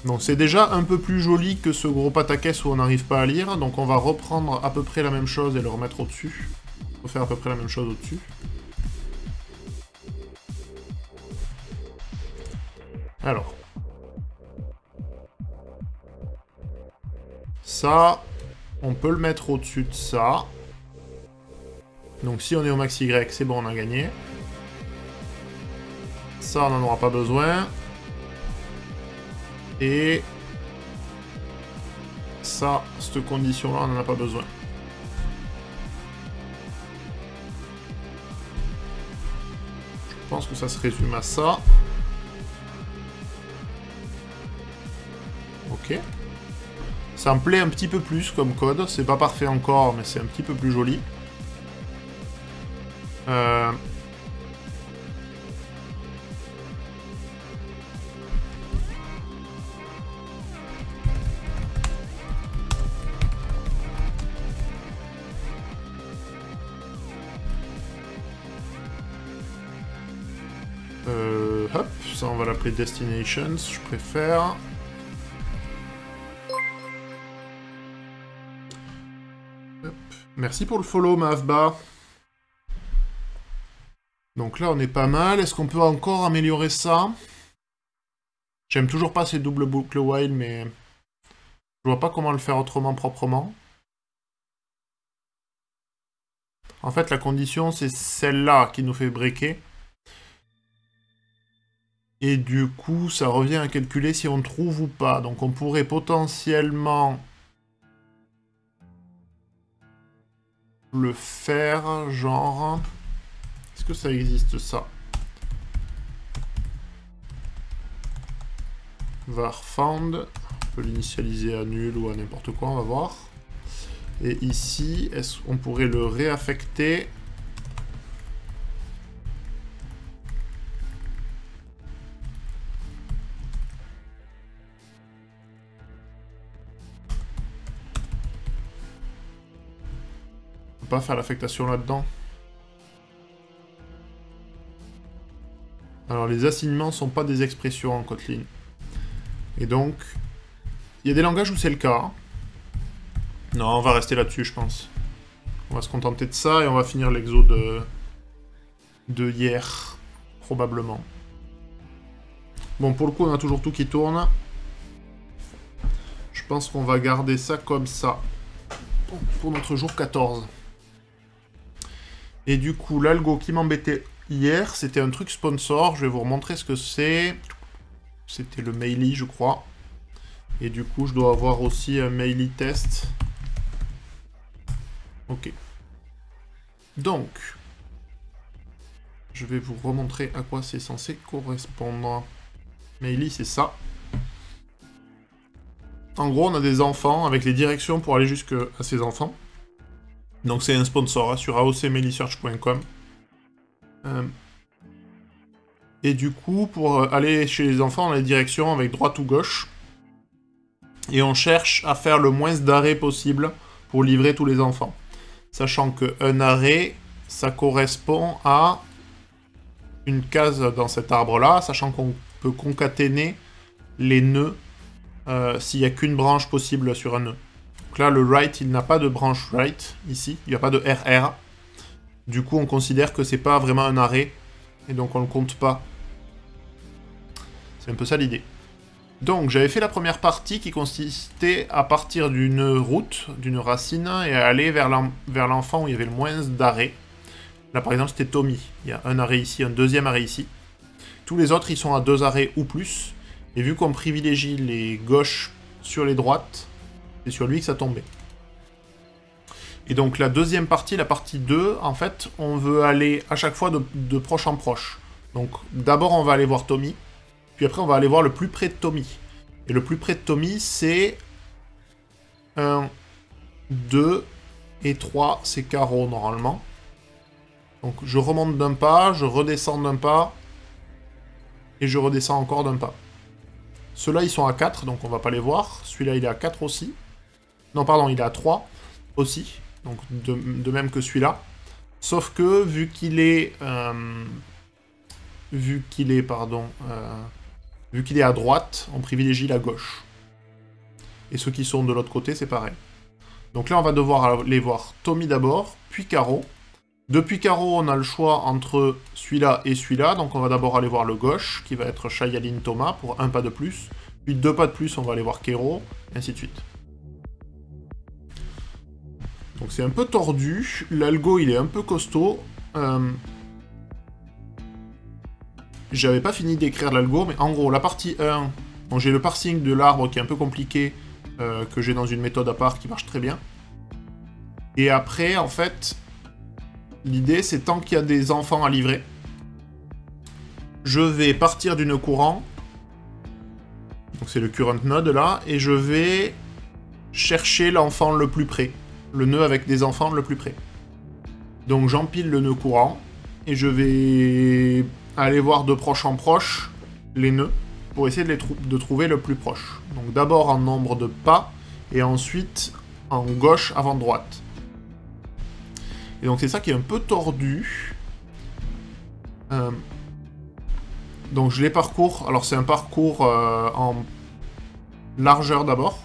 Donc c'est déjà un peu plus joli que ce gros pataquès où on n'arrive pas à lire. Donc on va reprendre à peu près la même chose et le remettre au-dessus. On va faire à peu près la même chose au-dessus. Alors. Ça, on peut le mettre au-dessus de ça. Donc si on est au max Y, c'est bon, on a gagné. Ça, on n'en aura pas besoin. Et ça, cette condition-là, on n'en a pas besoin. Je pense que ça se résume à ça. Ok. Ça me plaît un petit peu plus comme code. C'est pas parfait encore, mais c'est un petit peu plus joli. Hop, ça on va l'appeler Destinations, je préfère. Hop. Merci pour le follow, Mavba. Donc là, on est pas mal. Est-ce qu'on peut encore améliorer ça? J'aime toujours pas ces doubles boucles while, mais je vois pas comment le faire autrement proprement. En fait, la condition, c'est celle-là qui nous fait breaker. Et du coup, ça revient à calculer si on trouve ou pas. Donc on pourrait potentiellement le faire, genre... Est-ce que ça existe, ça? Var found. On peut l'initialiser à nul ou à n'importe quoi, on va voir. Et ici, est-ce qu'on pourrait le réaffecter? On peut pas faire l'affectation là-dedans. Alors les assignements sont pas des expressions en Kotlin. Et donc, il y a des langages où c'est le cas. Non, on va rester là-dessus, je pense. On va se contenter de ça et on va finir l'exo de hier, probablement. Bon, pour le coup, on a toujours tout qui tourne. Je pense qu'on va garder ça comme ça. Pour notre jour 14. Et du coup, l'algo qui m'embêtait hier, c'était un truc sponsor. Je vais vous remontrer ce que c'est. C'était le Maily, je crois. Et du coup, je dois avoir aussi un Maily test. Ok. Donc, je vais vous remontrer à quoi c'est censé correspondre. Maily, c'est ça. En gros, on a des enfants avec les directions pour aller jusqu'à ces enfants. Donc c'est un sponsor hein, sur aocmailysearch.com. Et du coup, pour aller chez les enfants, on a les directions avec droite ou gauche. Et on cherche à faire le moins d'arrêts possible pour livrer tous les enfants. Sachant qu'un arrêt, ça correspond à une case dans cet arbre-là, sachant qu'on peut concaténer les nœuds s'il n'y a qu'une branche possible sur un nœud. Donc là, le write, il n'a pas de branche write, ici, il n'y a pas de RR. Du coup, on considère que c'est pas vraiment un arrêt, et donc on le compte pas. C'est un peu ça l'idée. Donc, j'avais fait la première partie qui consistait à partir d'une route, d'une racine, et à aller vers l'enfant où il y avait le moins d'arrêts. Là, par exemple, c'était Tommy. Il y a un arrêt ici, un deuxième arrêt ici. Tous les autres, ils sont à 2 arrêts ou plus. Et vu qu'on privilégie les gauches sur les droites, c'est sur lui que ça tombait. Et donc, la deuxième partie, la partie 2, en fait, on veut aller à chaque fois de proche en proche. Donc, d'abord, on va aller voir Tommy. Puis après, on va aller voir le plus près de Tommy. Et le plus près de Tommy, c'est 1, 2 et 3, c'est carreau normalement. Donc je remonte d'un pas, je redescends d'un pas, et je redescends encore d'un pas. Ceux-là, ils sont à 4, donc on va pas les voir. Celui-là, il est à 4 aussi. Non, pardon, il est à 3 aussi. Donc de même que celui-là. Sauf que, vu qu'il est à droite, on privilégie la gauche. Et ceux qui sont de l'autre côté, c'est pareil. Donc là, on va devoir aller voir Tommy d'abord, puis Caro. Depuis Caro, on a le choix entre celui-là et celui-là. Donc on va d'abord aller voir le gauche, qui va être Shayaline Thomas, pour un pas de plus. Puis 2 pas de plus, on va aller voir Kero, et ainsi de suite. Donc c'est un peu tordu. L'algo, il est un peu costaud. J'avais pas fini d'écrire l'algo, mais en gros, la partie 1, bon, j'ai le parsing de l'arbre qui est un peu compliqué, que j'ai dans une méthode à part qui marche très bien. Et après, en fait, l'idée, c'est tant qu'il y a des enfants à livrer, je vais partir du nœud courant, donc c'est le current node là, et je vais chercher l'enfant le plus près, le nœud avec des enfants le plus près. Donc j'empile le nœud courant, et je vais aller voir de proche en proche les nœuds, pour essayer de trouver le plus proche. Donc d'abord en nombre de pas, et ensuite en gauche avant droite. Et donc c'est ça qui est un peu tordu. Donc je les parcours. Alors c'est un parcours en largeur d'abord,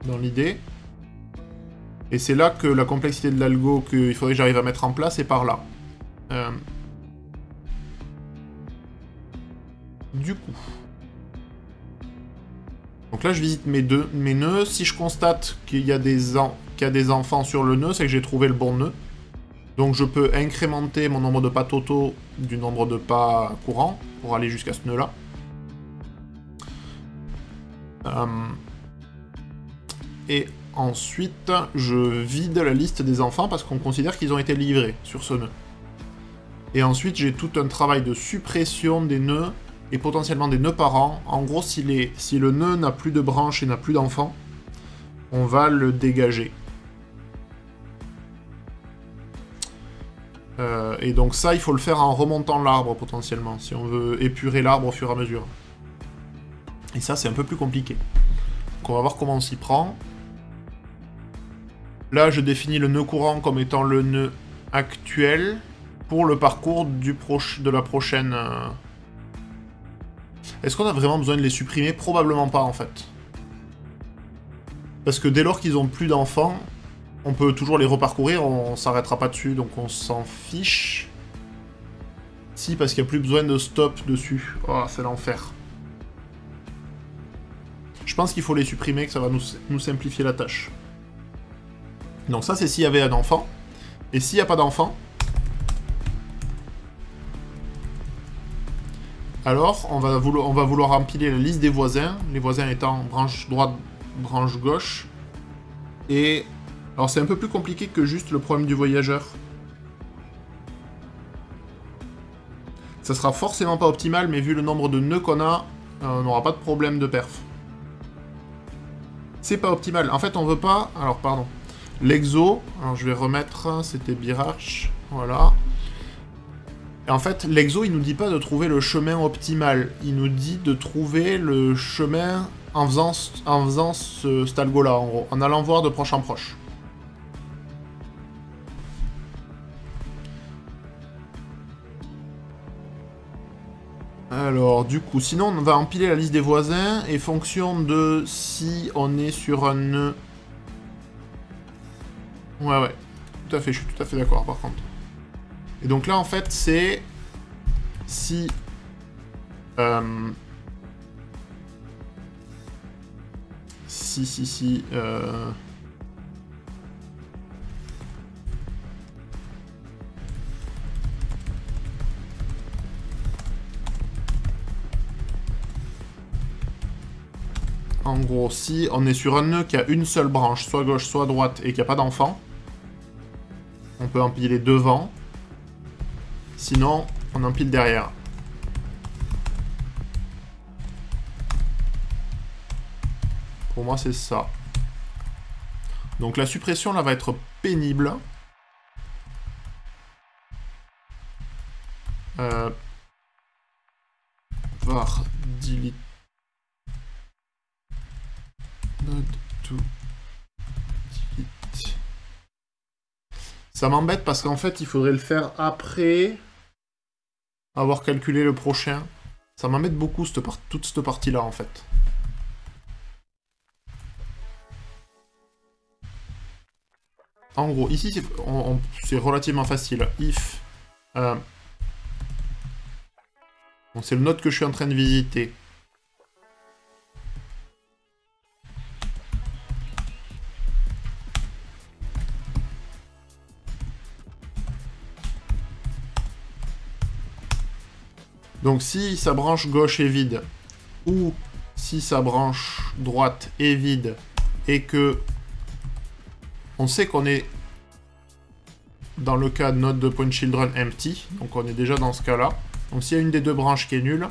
dans l'idée. Et c'est là que la complexité de l'algo qu'il faudrait que j'arrive à mettre en place est par là. Du coup... Donc là, je visite mes nœuds. Si je constate qu'il y a des enfants sur le nœud, c'est que j'ai trouvé le bon nœud. Donc je peux incrémenter mon nombre de pas totaux du nombre de pas courants pour aller jusqu'à ce nœud-là. Et ensuite, je vide la liste des enfants parce qu'on considère qu'ils ont été livrés sur ce nœud. Et ensuite, j'ai tout un travail de suppression des nœuds et potentiellement des nœuds parents. En gros, si le nœud n'a plus de branches et n'a plus d'enfants, on va le dégager. Et donc ça, il faut le faire en remontant l'arbre potentiellement, si on veut épurer l'arbre au fur et à mesure. Et ça, c'est un peu plus compliqué. Donc on va voir comment on s'y prend. Là, je définis le nœud courant comme étant le nœud actuel pour le parcours de la prochaine... Est-ce qu'on a vraiment besoin de les supprimer? Probablement pas, en fait. Parce que dès lors qu'ils n'ont plus d'enfants, on peut toujours les reparcourir, on s'arrêtera pas dessus, donc on s'en fiche. Si, parce qu'il n'y a plus besoin de stop dessus. Oh, c'est l'enfer. Je pense qu'il faut les supprimer, que ça va nous simplifier la tâche. Donc ça, c'est s'il y avait un enfant. Et s'il n'y a pas d'enfant... Alors, on va vouloir empiler la liste des voisins, les voisins étant branche droite, branche gauche. Et... Alors c'est un peu plus compliqué que juste le problème du voyageur. Ça sera forcément pas optimal, mais vu le nombre de nœuds qu'on a, on n'aura pas de problème de perf. C'est pas optimal. En fait, on veut pas... Alors, pardon. L'exo, alors je vais remettre... C'était Birach, voilà. Et en fait, l'exo, il nous dit pas de trouver le chemin optimal. Il nous dit de trouver le chemin en faisant cet algo-là, en gros. En allant voir de proche en proche. Alors, du coup, sinon, on va empiler la liste des voisins, et fonction de si on est sur un nœud... Ouais, tout à fait, je suis tout à fait d'accord, par contre. Et donc là, en fait, c'est... Si... En gros, si on est sur un nœud qui a une seule branche, soit gauche, soit droite, et qu'il n'y a pas d'enfant, on peut empiler devant. Sinon, on empile derrière. Pour moi, c'est ça. Donc la suppression, là, va être pénible. Var delete node to delete. Ça m'embête parce qu'en fait, il faudrait le faire après avoir calculé le prochain. Ça m'embête beaucoup, toute cette partie-là, en fait. En gros, ici, c'est relativement facile. If... Bon, c'est le node que je suis en train de visiter. Donc si sa branche gauche est vide, ou si sa branche droite est vide, et que on sait qu'on est dans le cas node de point children empty, donc on est déjà dans ce cas-là. Donc s'il y a une des deux branches qui est nulle,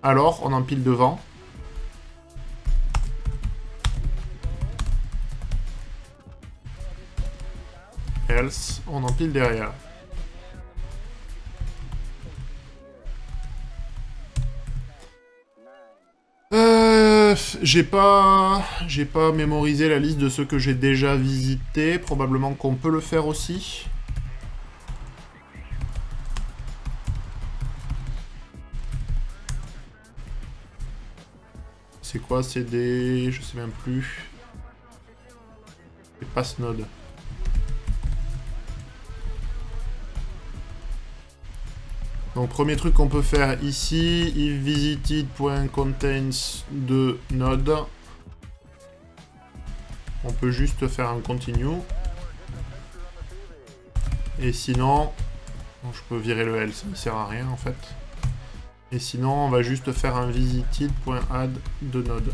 alors on empile devant. Else, on empile derrière. J'ai pas mémorisé la liste de ceux que j'ai déjà visités. Probablement qu'on peut le faire aussi. C'est quoi? C'est des... Je sais même plus. Des pass nodes. Donc premier truc qu'on peut faire ici, if visited.contains de node. On peut juste faire un continue. Et sinon, je peux virer le else, ça ne sert à rien en fait. Et sinon, on va juste faire un visited.add de node.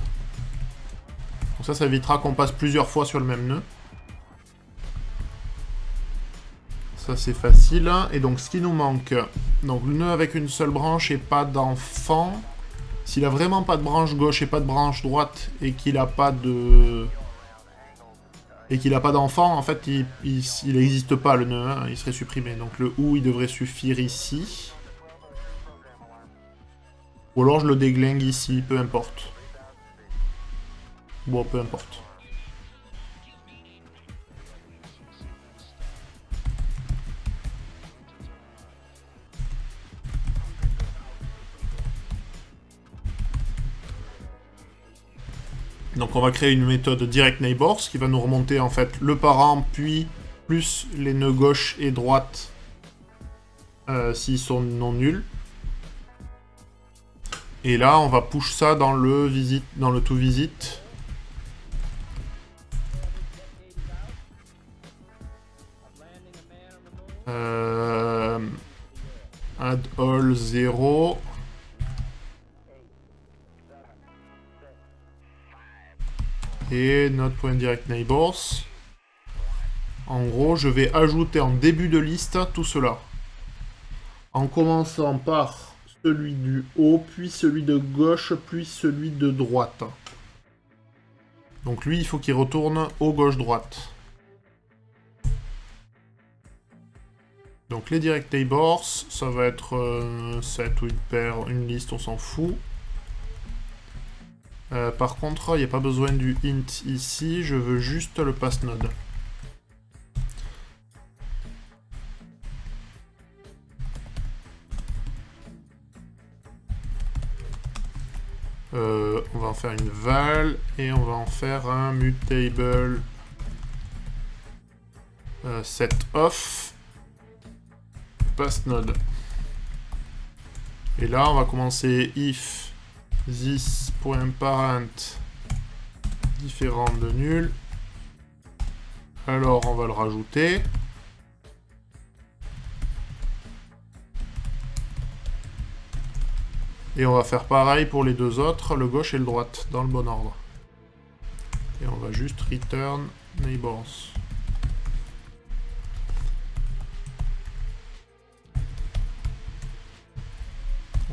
Donc ça évitera qu'on passe plusieurs fois sur le même nœud. Ça c'est facile. Et donc ce qui nous manque, donc le nœud avec une seule branche et pas d'enfant. S'il a vraiment pas de branche gauche et pas de branche droite et qu'il a pas de... et qu'il n'a pas d'enfant, en fait, il n'existe pas le nœud, hein, il serait supprimé. Donc le OU, il devrait suffire ici. Ou alors je le déglingue ici, peu importe. Bon, peu importe. Donc on va créer une méthode direct neighbors qui va nous remonter en fait le parent, puis plus les nœuds gauche et droite s'ils sont non nuls. Et là on va push ça dans le toVisit. Add all 0. Et notre.directNeighbors. En gros, je vais ajouter en début de liste tout cela. En commençant par celui du haut, puis celui de gauche, puis celui de droite. Donc lui, il faut qu'il retourne au gauche-droite. Donc les direct neighbors, ça va être 7 ou une paire, une liste, on s'en fout. Par contre, il n'y a pas besoin du int ici, je veux juste le passNode. On va en faire une val et on va en faire un mutable setOff passNode. Et là, on va commencer if this.parent différent de nul. Alors, on va le rajouter. Et on va faire pareil pour les deux autres, le gauche et le droite, dans le bon ordre. Et on va juste return neighbors.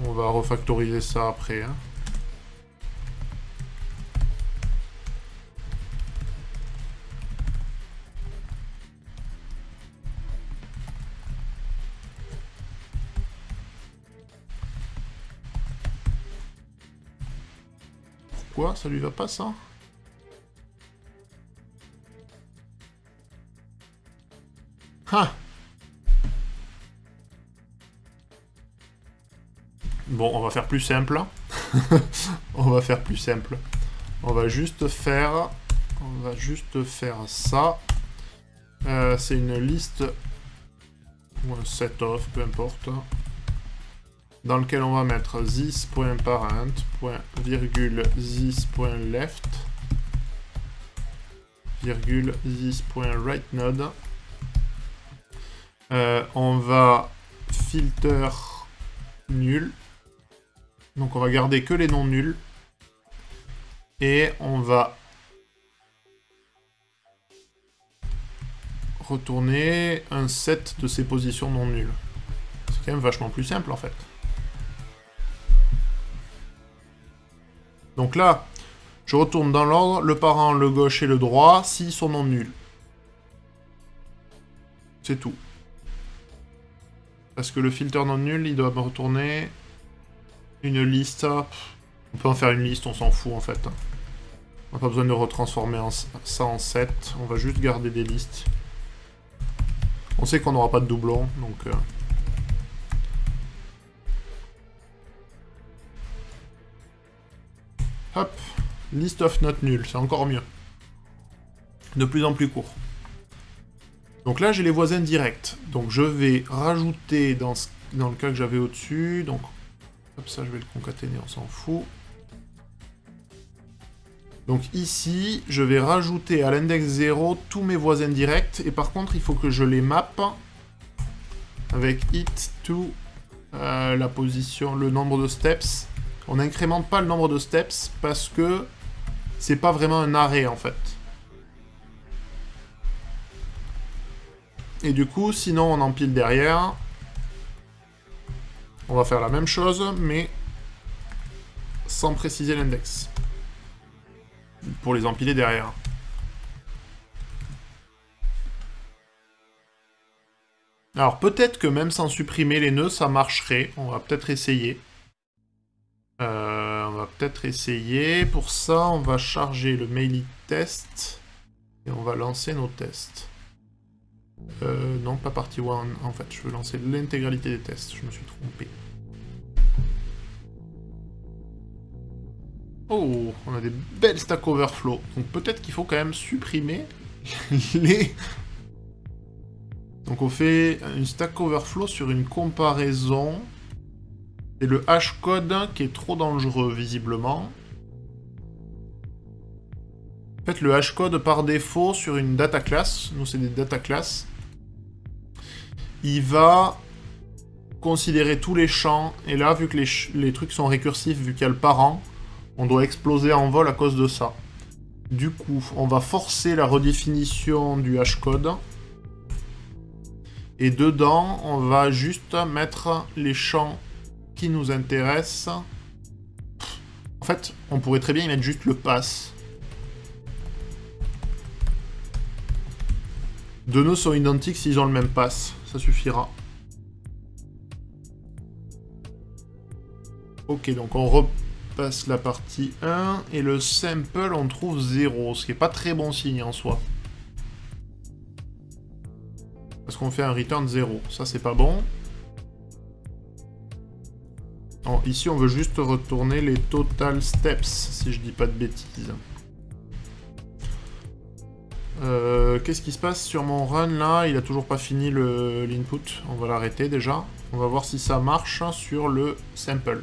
On va refactoriser ça après. Hein. Pourquoi ça lui va pas ça? Ah! Bon, on va faire plus simple. On va faire plus simple. On va juste faire ça. C'est une liste ou un set-off, peu importe. Dans lequel on va mettre this.parent, virgule this.left, virgule this.rightNode. On va filter nul. Donc on va garder que les non nuls. Et on va retourner un set de ces positions non nulles. C'est quand même vachement plus simple en fait. Donc là, je retourne dans l'ordre, le parent, le gauche et le droit, s'ils sont non nuls. C'est tout. Parce que le filter non nul, il doit me retourner une liste. On peut en faire une liste, on s'en fout en fait. On n'a pas besoin de retransformer ça en set. On va juste garder des listes. On sait qu'on n'aura pas de doublons, donc... Hop, list of not null, c'est encore mieux. De plus en plus court. Donc là, j'ai les voisins directs. Donc je vais rajouter dans ce dans le cas que j'avais au-dessus. Donc, hop, ça, je vais le concaténer, on s'en fout. Donc ici, je vais rajouter à l'index 0 tous mes voisins directs. Et par contre, il faut que je les mappe avec it to la position, le nombre de steps. On n'incrémente pas le nombre de steps parce que c'est pas vraiment un arrêt en fait. Et du coup, sinon on empile derrière. On va faire la même chose, mais sans préciser l'index. Pour les empiler derrière. Alors peut-être que même sans supprimer les nœuds, ça marcherait. On va peut-être essayer. Pour ça, on va charger le mail test. Et on va lancer nos tests. Non, pas partie 1. En fait, je veux lancer l'intégralité des tests. Je me suis trompé. Oh, on a des belles Stack Overflow. Donc peut-être qu'il faut quand même supprimer les... Donc on fait une Stack Overflow sur une comparaison. C'est le hashcode qui est trop dangereux, visiblement. En fait, le hashcode par défaut sur une data class, nous c'est des data class, il va considérer tous les champs. Et là, vu que les trucs sont récursifs, vu qu'il y a le parent, on doit exploser en vol à cause de ça. Du coup, on va forcer la redéfinition du hashcode. Et dedans, on va juste mettre les champs qui nous intéressent. En fait, on pourrait très bien y mettre juste le pass. Deux nœuds sont identiques s'ils ont le même pass. Ça suffira. Ok, donc on repasse la partie 1. Et le sample, on trouve 0. Ce qui n'est pas très bon signe en soi. Parce qu'on fait un return 0. Ça, c'est pas bon. Alors, ici, on veut juste retourner les total steps, si je dis pas de bêtises. Qu'est-ce qui se passe sur mon run, là? Il a toujours pas fini l'input. On va l'arrêter, déjà. On va voir si ça marche sur le sample.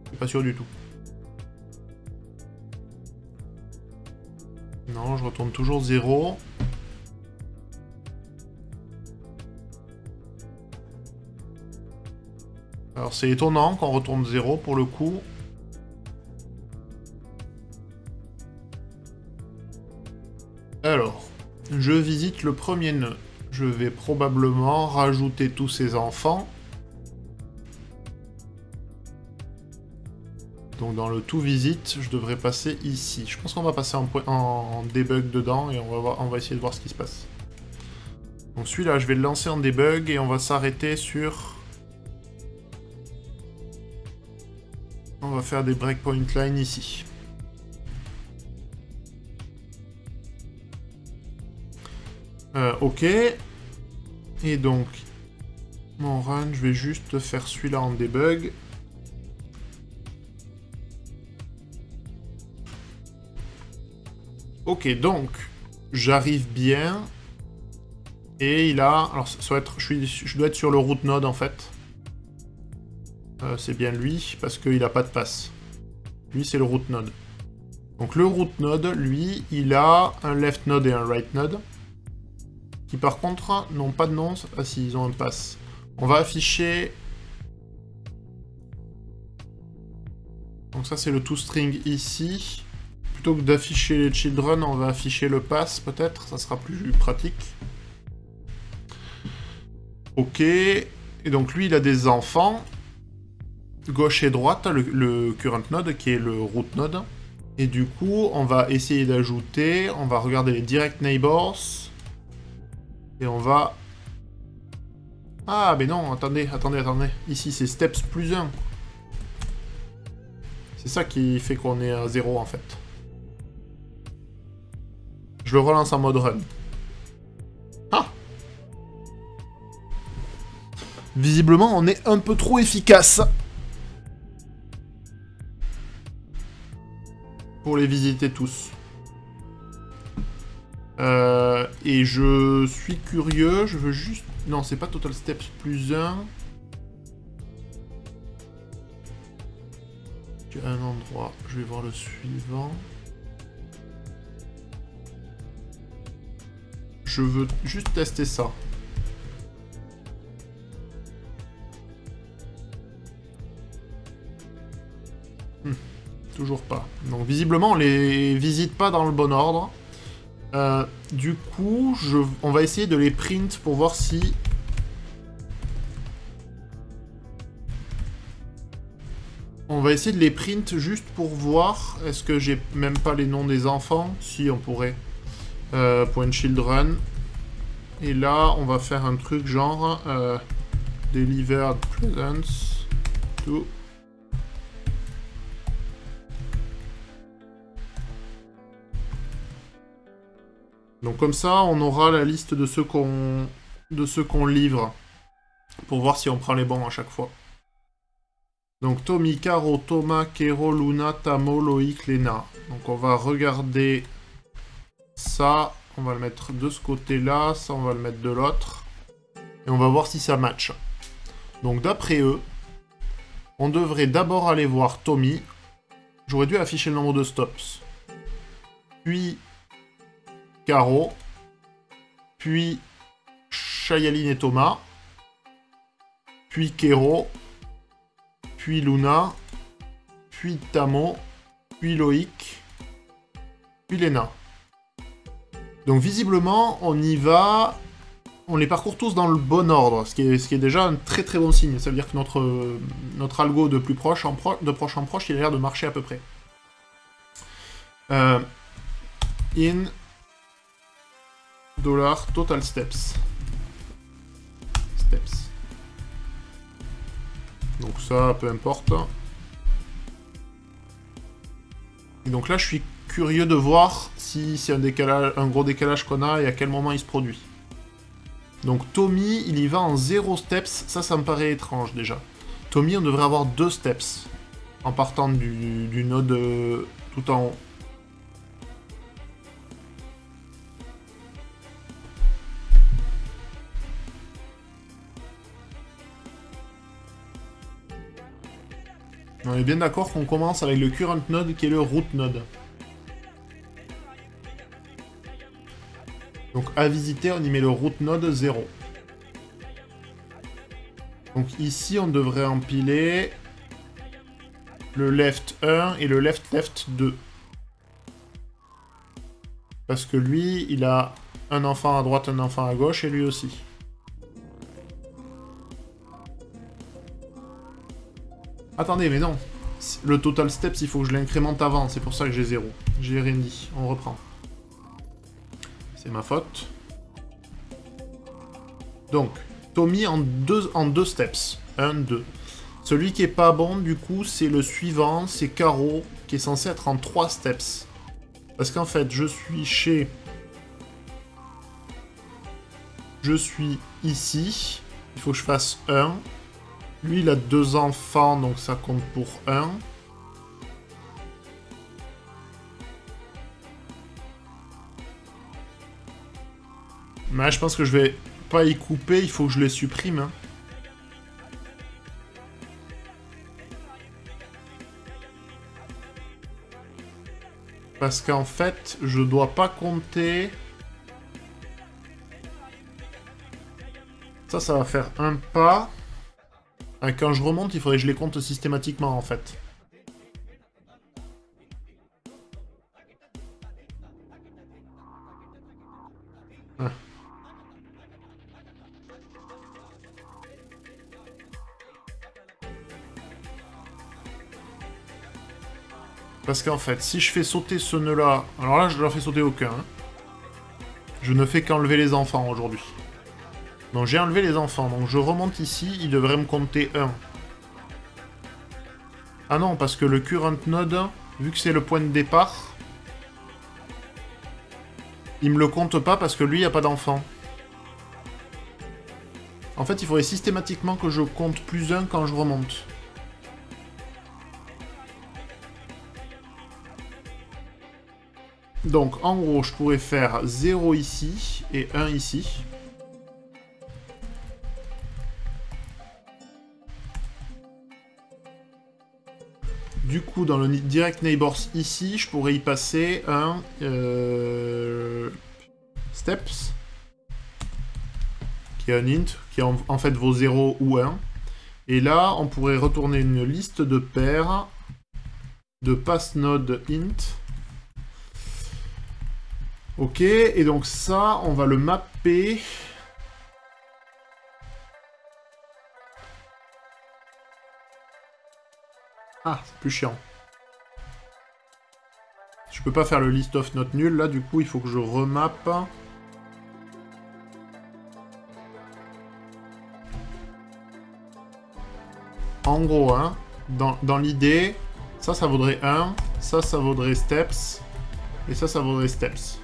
Je suis pas sûr du tout. Non, je retourne toujours 0. Alors c'est étonnant qu'on retourne 0 pour le coup. Alors, je visite le premier nœud. Je vais probablement rajouter tous ces enfants. Donc dans le tout visite, je devrais passer ici. Je pense qu'on va passer en debug dedans et on va essayer de voir ce qui se passe. Donc celui-là, je vais le lancer en debug et on va s'arrêter sur... On va faire des breakpoint lines ici. Ok. Et donc, mon run, je vais juste faire celui-là en debug. Ok, donc, j'arrive bien. Et il a... Alors, ça doit être, je dois être sur le root node, en fait. C'est bien lui, parce qu'il n'a pas de passe. Lui, c'est le root node. Donc, le root node, lui, il a un left node et un right node. Qui, par contre, n'ont pas de nom. Ah, si, ils ont un pass. On va afficher... Donc, ça, c'est le toString ici. Plutôt que d'afficher les children, on va afficher le pass, peut-être. Ça sera plus pratique. Ok. Et donc, lui, il a des enfants. Gauche et droite, le current node, qui est le root node. Et du coup, on va essayer d'ajouter... On va regarder les direct neighbors. Et on va... Ah, mais non, attendez. Ici, c'est steps plus 1. C'est ça qui fait qu'on est à 0, en fait. Je le relance en mode run. Ah! Visiblement, on est un peu trop efficace. Pour les visiter tous. Et je suis curieux, je veux juste... Non, c'est pas Total Steps plus 1. J'ai un endroit, je vais voir le suivant. Je veux juste tester ça. Toujours pas. Donc visiblement, on les visite pas dans le bon ordre. Du coup, on va essayer de les print pour voir si... On va essayer de les print juste pour voir. Est-ce que j'ai même pas les noms des enfants? Si, on pourrait. Point children. Et là, on va faire un truc genre... delivered presents to... Donc comme ça, on aura la liste de ceux qu'on livre. Pour voir si on prend les bons à chaque fois. Donc Tommy, Caro, Thomas, Kero, Luna, Tamo, Loïc, Lena. Donc on va regarder ça. On va le mettre de ce côté-là. Ça, on va le mettre de l'autre. Et on va voir si ça match. Donc d'après eux, on devrait d'abord aller voir Tommy. J'aurais dû afficher le nombre de stops. Puis... Caro, puis Chayaline et Thomas, puis Kero, puis Luna, puis Tamo, puis Loïc, puis Lena. Donc visiblement, on y va... On les parcourt tous dans le bon ordre, ce qui est déjà un très très bon signe. Ça veut dire que notre algo de proche en proche, il a l'air de marcher à peu près. $total steps. Donc ça, peu importe. Et donc là, je suis curieux de voir si c'est un gros décalage qu'on a et à quel moment il se produit. Donc Tommy, il y va en 0 steps. Ça me paraît étrange déjà. Tommy, on devrait avoir 2 steps en partant du node tout en haut. On est bien d'accord qu'on commence avec le current node qui est le root node. Donc à visiter, on y met le root node 0. Donc ici, on devrait empiler le left 1 et le left 2. Parce que lui, il a un enfant à droite, un enfant à gauche, et lui aussi. Attendez, mais non. Le total steps, il faut que je l'incrémente avant. C'est pour ça que j'ai 0. J'ai rien dit. On reprend. C'est ma faute. Donc, Tommy en deux steps. 1, 2. Celui qui est pas bon, du coup, c'est le suivant. C'est Caro, qui est censé être en 3 steps. Parce qu'en fait, je suis chez... Je suis ici. Il faut que je fasse 1. Lui, il a 2 enfants, donc ça compte pour 1. Mais là, je pense que je vais pas y couper, il faut que je les supprime. Hein. Parce qu'en fait, je dois pas compter... Ça va faire un pas... Quand je remonte, il faudrait que je les compte systématiquement, en fait. Ah. Parce qu'en fait, si je fais sauter ce nœud-là... Alors là, je ne leur fais sauter aucun. Hein. Je ne fais qu'enlever les enfants, aujourd'hui. Donc j'ai enlevé les enfants, donc je remonte ici, il devrait me compter 1. Ah non, parce que le current node, vu que c'est le point de départ, il me le compte pas parce que lui, il n'y a pas d'enfant. En fait, il faudrait systématiquement que je compte plus 1 quand je remonte. Donc, en gros, je pourrais faire 0 ici et 1 ici. Du coup, dans le Direct Neighbors ici, je pourrais y passer un Steps, qui est un int, qui en fait vaut 0 ou 1. Et là, on pourrait retourner une liste de paires de passNode int. Ok, et donc ça, on va le mapper. Ah, c'est plus chiant. Je peux pas faire le list of not nul, là, du coup, il faut que je remappe. En gros, hein, dans l'idée, ça vaudrait 1, ça vaudrait steps, et ça vaudrait steps.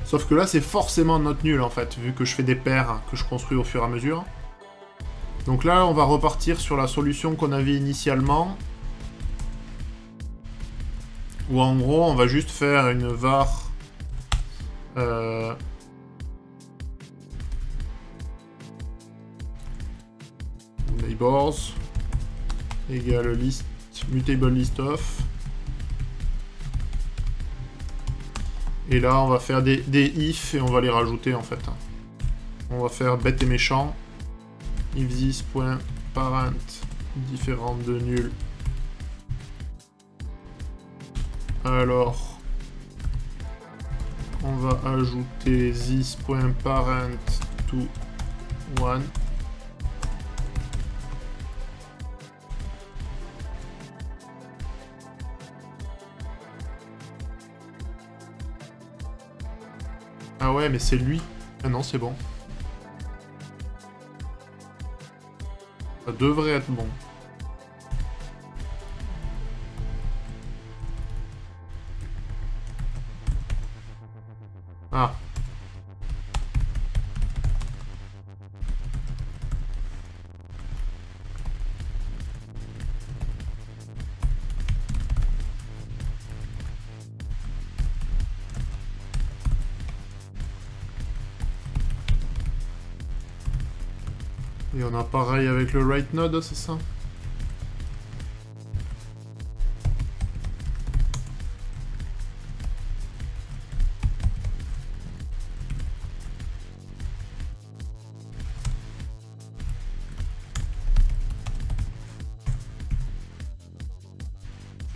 Sauf que là, c'est forcément not nul, en fait, vu que je fais des paires que je construis au fur et à mesure. Donc là, on va repartir sur la solution qu'on avait initialement. Où en gros, on va juste faire une var... neighbors égale list mutable list of. Et là, on va faire des if et on va les rajouter en fait. On va faire bête et méchant. If this.parent différent de nul. Alors, on va ajouter this.parent to 1. Ah ouais, mais c'est lui. Ah non, c'est bon. Ça devrait être bon. Ah. Et on a pareil avec le right node, c'est ça?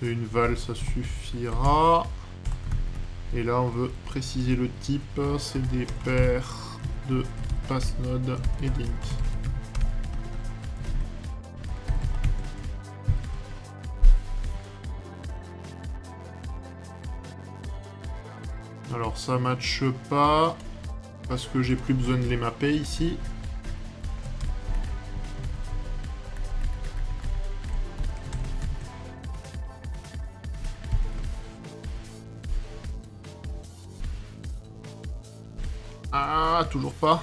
Une val, ça suffira. Et là, on veut préciser le type. C'est des paires de passNode et d'int. Alors ça matche pas, parce que j'ai plus besoin de les mapper ici. Ah, toujours pas.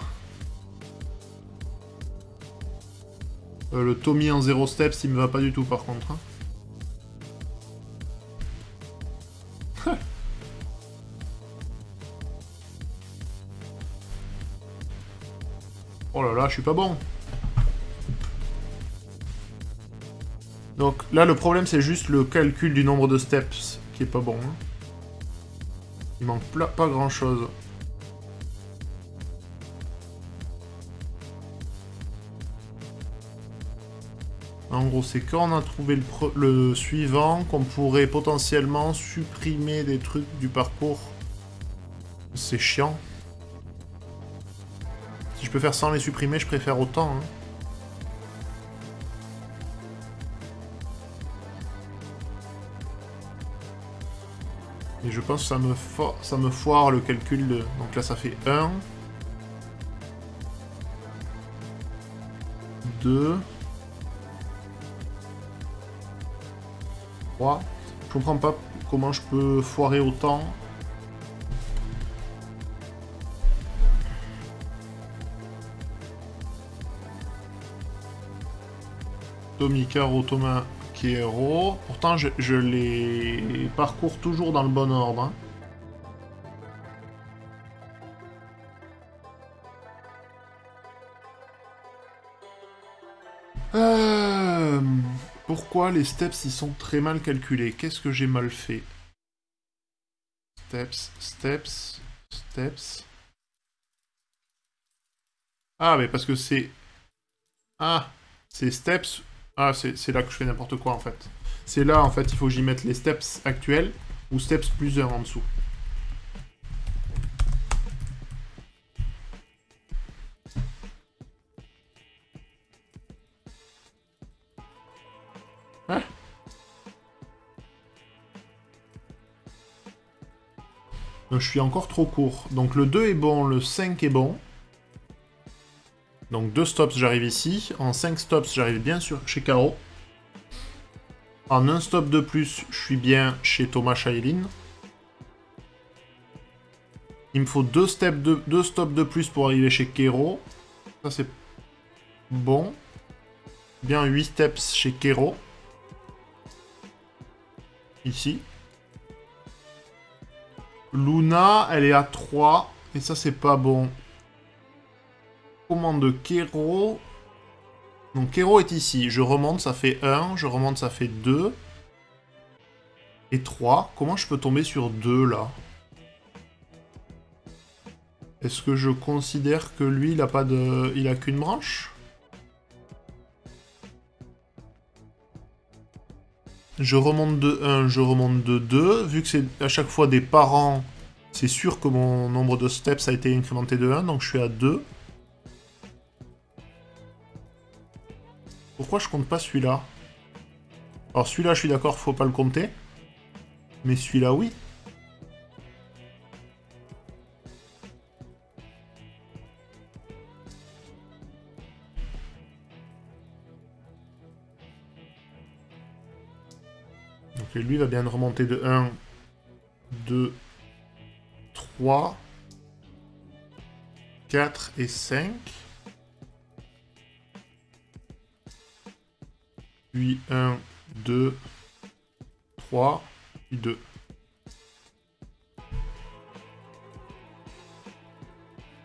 Le Tommy en 0 steps, il me va pas du tout par contre. Hein. Oh là là, je suis pas bon. Donc là, le problème, c'est juste le calcul du nombre de steps qui est pas bon. Hein. Il manque pas grand-chose. En gros, c'est quand on a trouvé le suivant qu'on pourrait potentiellement supprimer des trucs du parcours. C'est chiant. Si je peux faire sans les supprimer, je préfère autant. Hein. Et je pense que ça me foire le calcul de... Donc là, ça fait 1. 2. 3. Je comprends pas comment je peux foirer autant. Tommy, Caro, Thomas, Kero. Pourtant, je les parcours toujours dans le bon ordre. Hein. Pourquoi les steps ils sont très mal calculés? Qu'est-ce que j'ai mal fait? Steps, steps, steps. Ah, mais parce que c'est... Ah, c'est steps. Ah, c'est là que je fais n'importe quoi en fait. C'est là en fait, il faut que j'y mette les steps actuels ou steps plus 1 en dessous. Hein? Donc je suis encore trop court. Donc le 2 est bon, le 5 est bon. Donc 2 stops, j'arrive ici. En 5 stops, j'arrive bien sûr chez Caro. En 1 stop de plus, je suis bien chez Thomas Shailin. Il me faut 2 stops de plus pour arriver chez Kero. Ça c'est bon. Bien 8 steps chez Kero. Ici. Luna, elle est à 3. Et ça c'est pas bon. Commande de Kero. Donc Kero est ici. Je remonte, ça fait 1. Je remonte, ça fait 2. Et 3. Comment je peux tomber sur 2 là? Est-ce que je considère que lui, il a pas de... Il a qu'une branche? Je remonte de 1, je remonte de 2. Vu que c'est à chaque fois des parents, c'est sûr que mon nombre de steps a été incrémenté de 1, donc je suis à 2. Pourquoi je compte pas celui-là? Alors celui-là, je suis d'accord, faut pas le compter. Mais celui-là, oui. Donc lui va bien remonter de 1, 2, 3, 4 et 5. Puis 1, 2, 3, puis 2.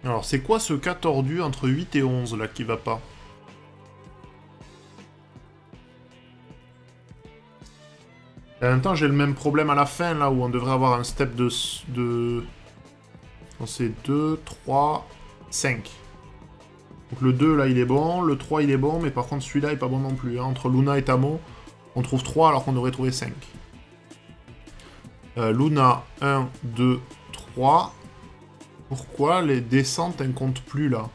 Alors, c'est quoi ce cas tordu entre 8 et 11, là, qui va pas? Et en même temps, j'ai le même problème à la fin, là, où on devrait avoir un step de... Donc c'est 2, 3, 5. Donc le 2, là, il est bon. Le 3, il est bon. Mais par contre, celui-là est pas bon non plus. Hein. Entre Luna et Tamo, on trouve 3 alors qu'on devrait trouver 5. Luna, 1, 2, 3. Pourquoi les descentes, elles ne comptent plus, là?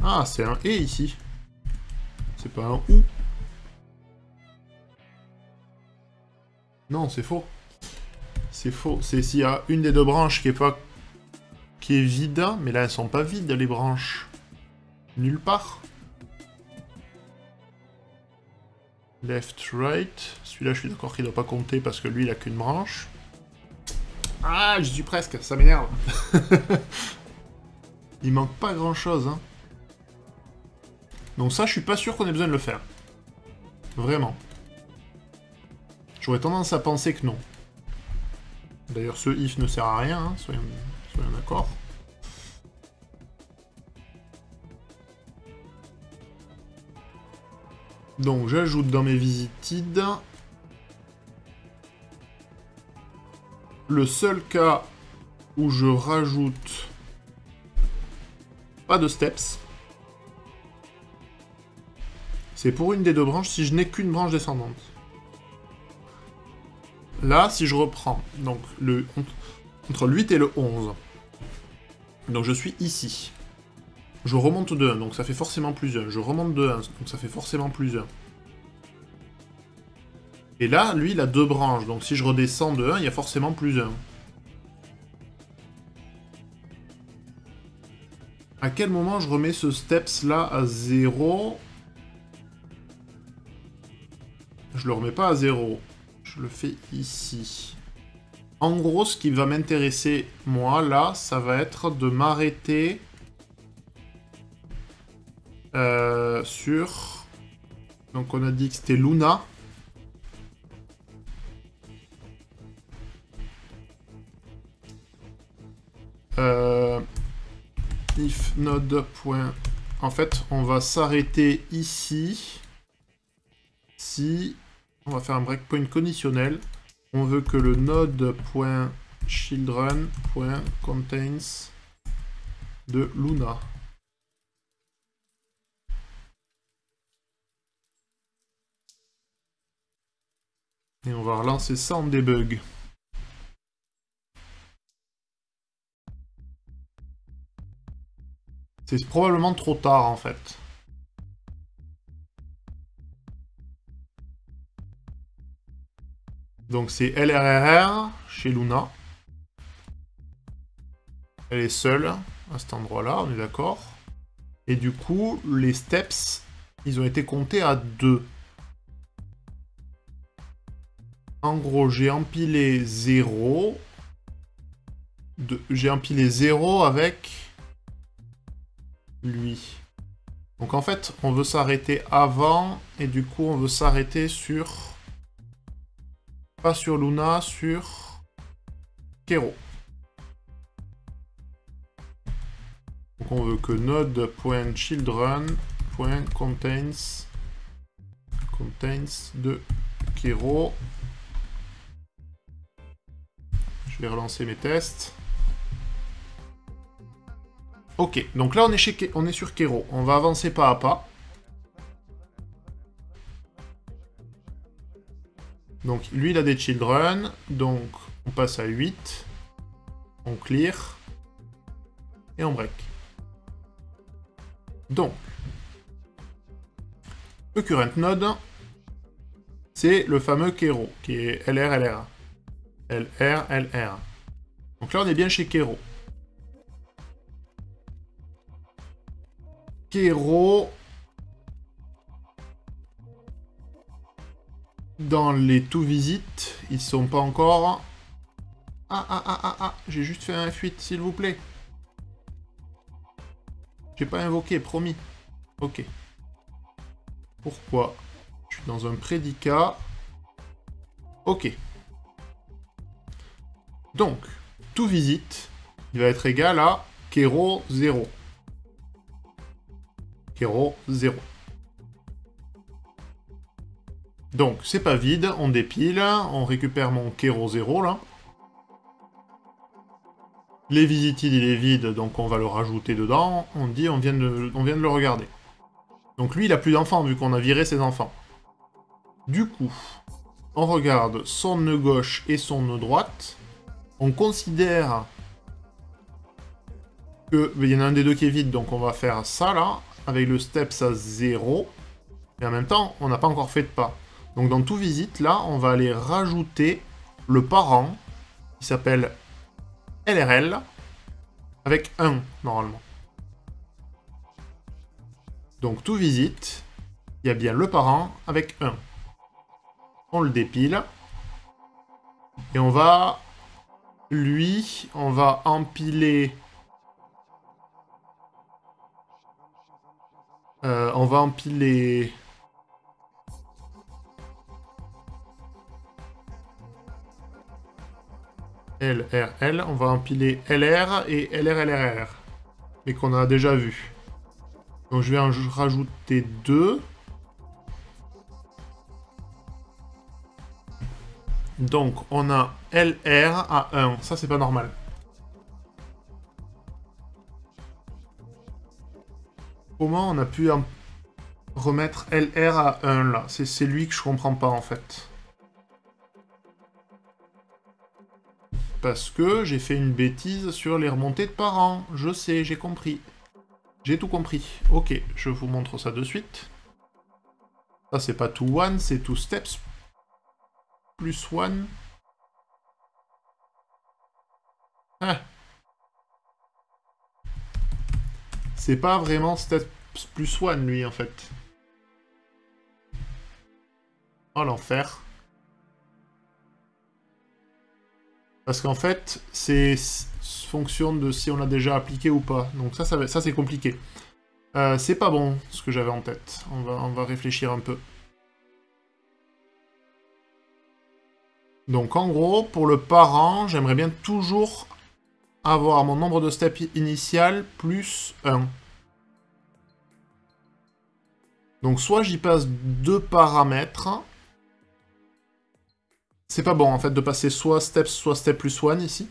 Ah, c'est un « et » ici. C'est pas un « ou ». Non, c'est faux. C'est faux. C'est s'il y a une des deux branches qui est vide, mais là, elles sont pas vides, les branches. Nulle part. Left, right. Celui-là, je suis d'accord qu'il doit pas compter parce que lui, il a qu'une branche. Ah, j'y suis presque. Ça m'énerve. Il manque pas grand-chose, hein. Donc ça, je suis pas sûr qu'on ait besoin de le faire. Vraiment. J'aurais tendance à penser que non. D'ailleurs, ce if ne sert à rien, hein, soyons d'accord. Donc, j'ajoute dans mes visitides le seul cas où je rajoute pas de steps. C'est pour une des deux branches si je n'ai qu'une branche descendante. Là, si je reprends, donc entre le 8 et le 11, donc je suis ici. Je remonte de 1, donc ça fait forcément plus 1. Je remonte de 1, donc ça fait forcément plus 1. Et là, lui, il a deux branches, donc si je redescends de 1, il y a forcément plus 1. À quel moment je remets ce steps-là à 0? Je le remets pas à 0. Je le fais ici. En gros, ce qui va m'intéresser, moi, là, ça va être de m'arrêter sur... Donc on a dit que c'était Luna. If node. En fait, on va s'arrêter ici. Si on va faire un breakpoint conditionnel, on veut que le node.children.contains de Luna. Et on va relancer ça en debug. C'est probablement trop tard en fait. Donc c'est LRRR chez Luna. Elle est seule à cet endroit-là, on est d'accord. Et du coup, les steps, ils ont été comptés à 2. En gros, j'ai empilé 0. J'ai empilé 0 avec lui. Donc en fait, on veut s'arrêter avant, et du coup, on veut s'arrêter sur... Pas sur Luna, sur... Kero. Donc on veut que node.children.contains de Kero. Je vais relancer mes tests. Ok, donc là on est sur Kero. On va avancer pas à pas. Donc lui il a des children, donc on passe à 8. On clear. Et on break. Donc, le current node, c'est le fameux Kero, qui est LR. Donc là, on est bien chez Kero. Kero, dans les toVisit, ils sont pas encore... j'ai juste fait un F8, s'il vous plaît. J'ai pas invoqué, promis. Ok. Pourquoi? Je suis dans un prédicat. Ok. Donc, toVisit, il va être égal à Kero 0. Kero 0. Donc, c'est pas vide, on dépile, on récupère mon Kero 0, là. Les visited, il est vide, donc on va le rajouter dedans. On dit, on vient de le regarder. Donc lui, il a plus d'enfants, vu qu'on a viré ses enfants. Du coup, on regarde son nœud gauche et son nœud droite. On considère que... Il y en a un des deux qui est vide, donc on va faire ça, là, avec le steps à 0. Et en même temps, on n'a pas encore fait de pas. Donc dans toVisit, là, on va aller rajouter le parent, qui s'appelle LRL, avec 1, normalement. Donc toVisit, il y a bien le parent avec 1. On le dépile. Et on va... Lui, on va empiler... on va empiler... LRL, on va empiler LR et LRLRR, mais qu'on a déjà vu. Donc je vais en rajouter 2. Donc on a LR à 1, ça c'est pas normal. Comment on a pu remettre LR à 1 là? C'est lui que je comprends pas en fait. Parce que j'ai fait une bêtise sur les remontées de parents. Je sais, j'ai compris. J'ai tout compris. Ok, je vous montre ça de suite. Ça, c'est pas to one, c'est to steps. Plus one. Ah. C'est pas vraiment steps plus one, lui, en fait. Oh, l'enfer. Parce qu'en fait, c'est fonction de si on l'a déjà appliqué ou pas. Donc ça c'est compliqué. C'est pas bon, ce que j'avais en tête. On va réfléchir un peu. Donc en gros, pour le parent, j'aimerais bien toujours avoir mon nombre de steps initial plus 1. Donc soit j'y passe 2 paramètres. C'est pas bon en fait de passer soit step plus 1 ici.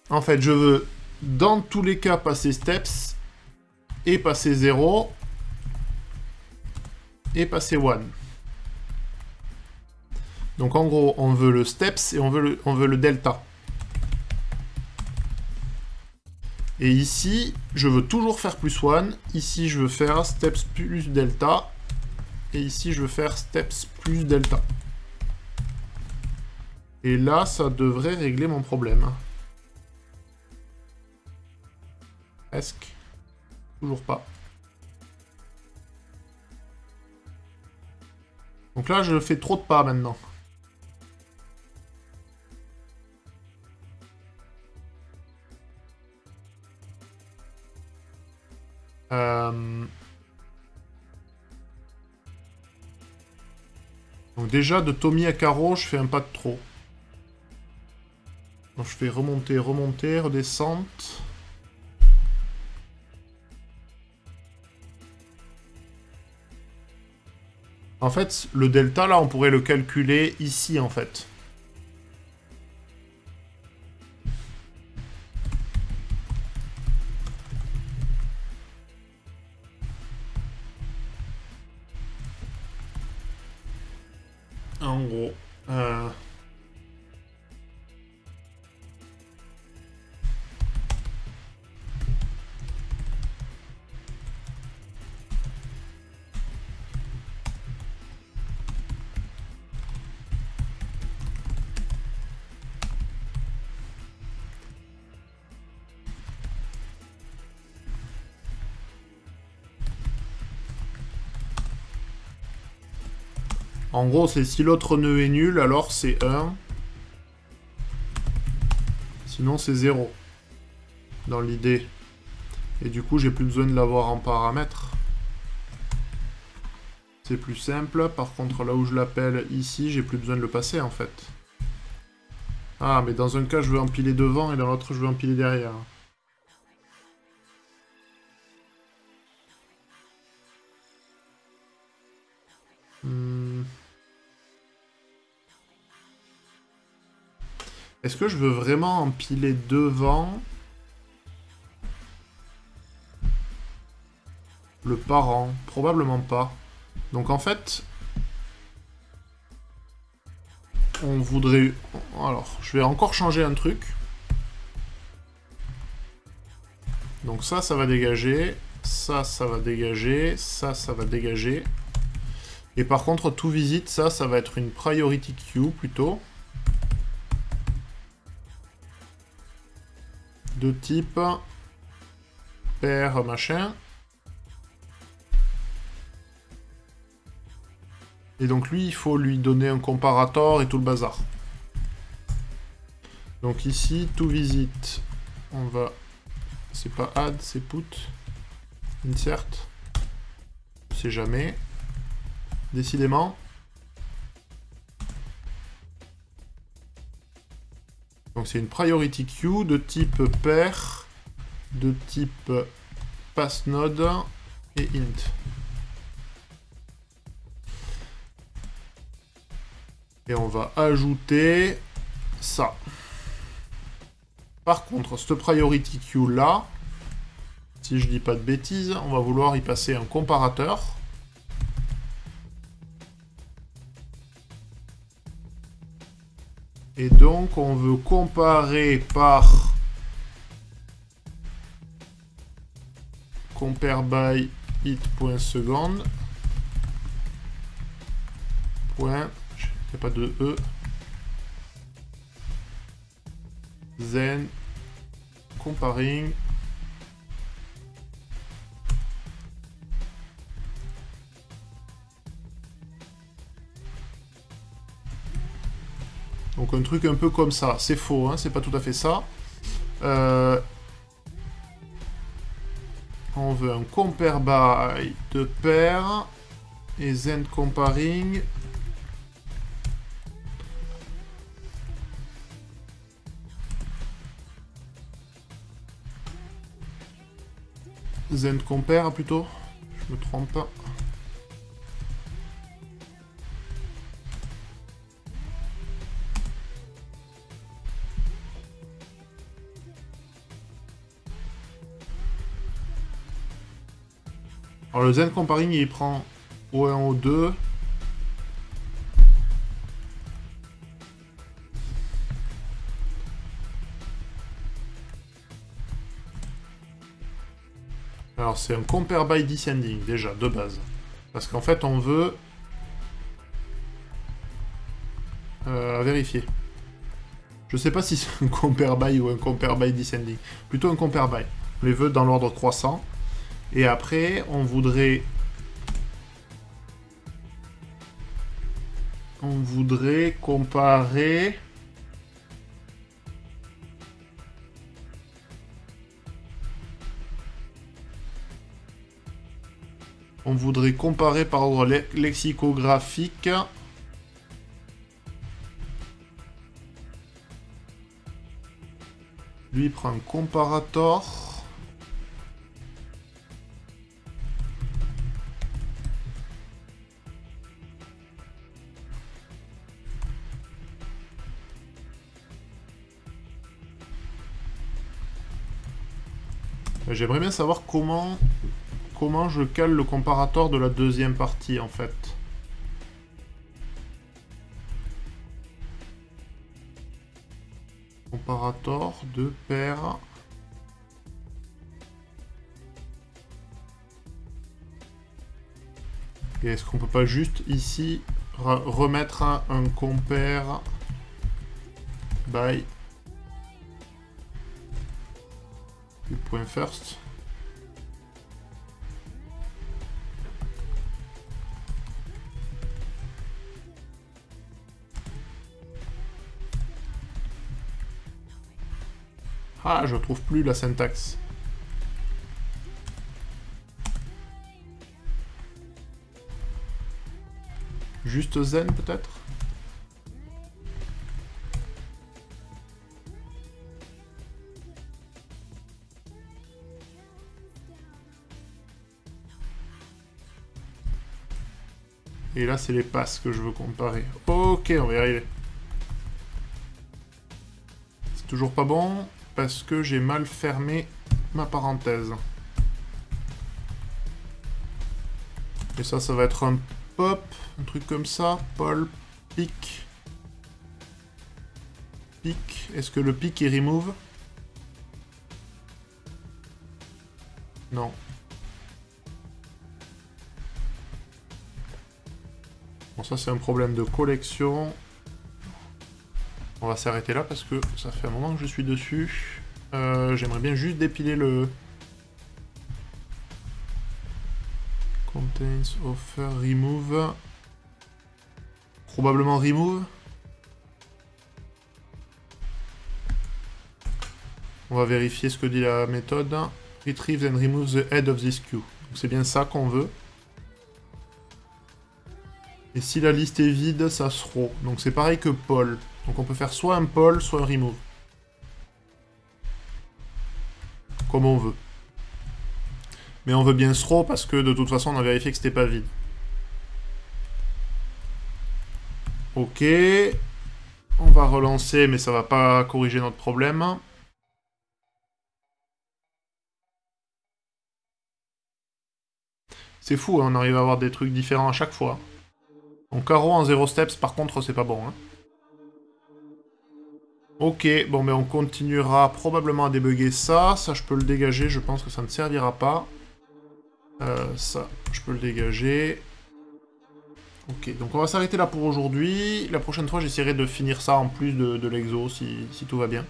En fait, je veux dans tous les cas passer steps et passer 0 et passer 1. Donc en gros, on veut le steps et on veut le delta. Et ici, je veux toujours faire plus 1. Ici, je veux faire steps plus delta. Et ici, je veux faire steps plus delta. Et là, ça devrait régler mon problème. Presque. Toujours pas. Donc là, je fais trop de pas maintenant. Donc déjà, de Tommy à Caro, je fais un pas de trop. Donc je fais remonter, remonter, redescente. En fait, le delta, là, on pourrait le calculer ici, en fait. En gros. En gros, c'est si l'autre nœud est nul, alors c'est 1. Sinon, c'est 0. Dans l'idée. Et du coup, j'ai plus besoin de l'avoir en paramètre. C'est plus simple. Par contre, là où je l'appelle ici, j'ai plus besoin de le passer, en fait. Ah, mais dans un cas, je veux empiler devant, et dans l'autre, je veux empiler derrière. Est-ce que je veux vraiment empiler devant le parent? Probablement pas. Donc en fait, on voudrait... Alors, je vais encore changer un truc. Donc ça va dégager. Ça va dégager. Ça va dégager. Et par contre, tout visite, ça va être une priority queue plutôt. De type pair machin. Et donc lui, il faut lui donner un comparator et tout le bazar. Donc ici, tout visite, on va... C'est pas add, c'est put. Insert. Je sais jamais. Décidément. Donc c'est une priority queue de type pair, de type passNode et int. Et on va ajouter ça. Par contre, cette priority queue là, si je dis pas de bêtises, on va vouloir y passer un comparateur. Et donc, on veut comparer par compare by it.second. Point, il n'y a pas de E. Then, comparing. Donc un truc un peu comme ça. C'est faux, hein, c'est pas tout à fait ça. On veut un compare by de pair et Zen comparing. Zen compare plutôt, je me trompe pas. Alors le Zen comparing il prend O1, O2. Alors c'est un compare by descending déjà, de base. Parce qu'en fait on veut vérifier. Je sais pas si c'est un compare by ou un compare by descending. Plutôt un compare by. On les veut dans l'ordre croissant. Et après on voudrait comparer. On voudrait comparer par ordre lexicographique. Lui prend un comparator. J'aimerais bien savoir comment je cale le comparator de la deuxième partie, en fait. Comparator de paire. Et est-ce qu'on peut pas juste ici remettre un compare by du point first? Ah, je trouve plus la syntaxe. Juste zen peut-être? Et là, c'est les passes que je veux comparer. Ok, on va y arriver. C'est toujours pas bon, parce que j'ai mal fermé ma parenthèse. Et ça va être un pop, un truc comme ça. Paul, pic. Pic. Est-ce que le pic est remove? Non. Bon, ça c'est un problème de collection. On va s'arrêter là parce que ça fait un moment que je suis dessus. J'aimerais bien juste dépiler le... Contains, offer, remove. Probablement remove. On va vérifier ce que dit la méthode. Retrieve and remove the head of this queue. C'est bien ça qu'on veut. Et si la liste est vide, ça se throw. Donc c'est pareil que poll. Donc on peut faire soit un poll, soit un remove. Comme on veut. Mais on veut bien throw parce que de toute façon on a vérifié que c'était pas vide. Ok. On va relancer mais ça va pas corriger notre problème. C'est fou, hein, on arrive à avoir des trucs différents à chaque fois. Donc carreau en 0 steps par contre c'est pas bon. Hein. Ok, bon mais on continuera probablement à débugger ça. Ça je peux le dégager, je pense que ça ne servira pas. Ça, je peux le dégager. Ok, donc on va s'arrêter là pour aujourd'hui. La prochaine fois, j'essaierai de finir ça en plus de l'exo, si tout va bien.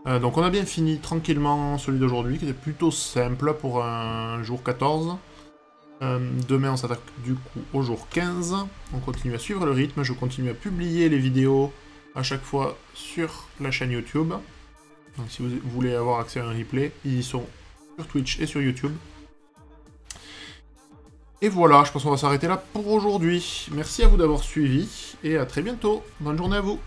Donc on a bien fini tranquillement celui d'aujourd'hui, qui était plutôt simple pour un jour 14. Demain, on s'attaque du coup au jour 15. On continue à suivre le rythme, je continue à publier les vidéos à chaque fois sur la chaîne YouTube. Donc si vous voulez avoir accès à un replay, ils y sont sur Twitch et sur YouTube. Et voilà, je pense qu'on va s'arrêter là pour aujourd'hui. Merci à vous d'avoir suivi, et à très bientôt. Bonne journée à vous.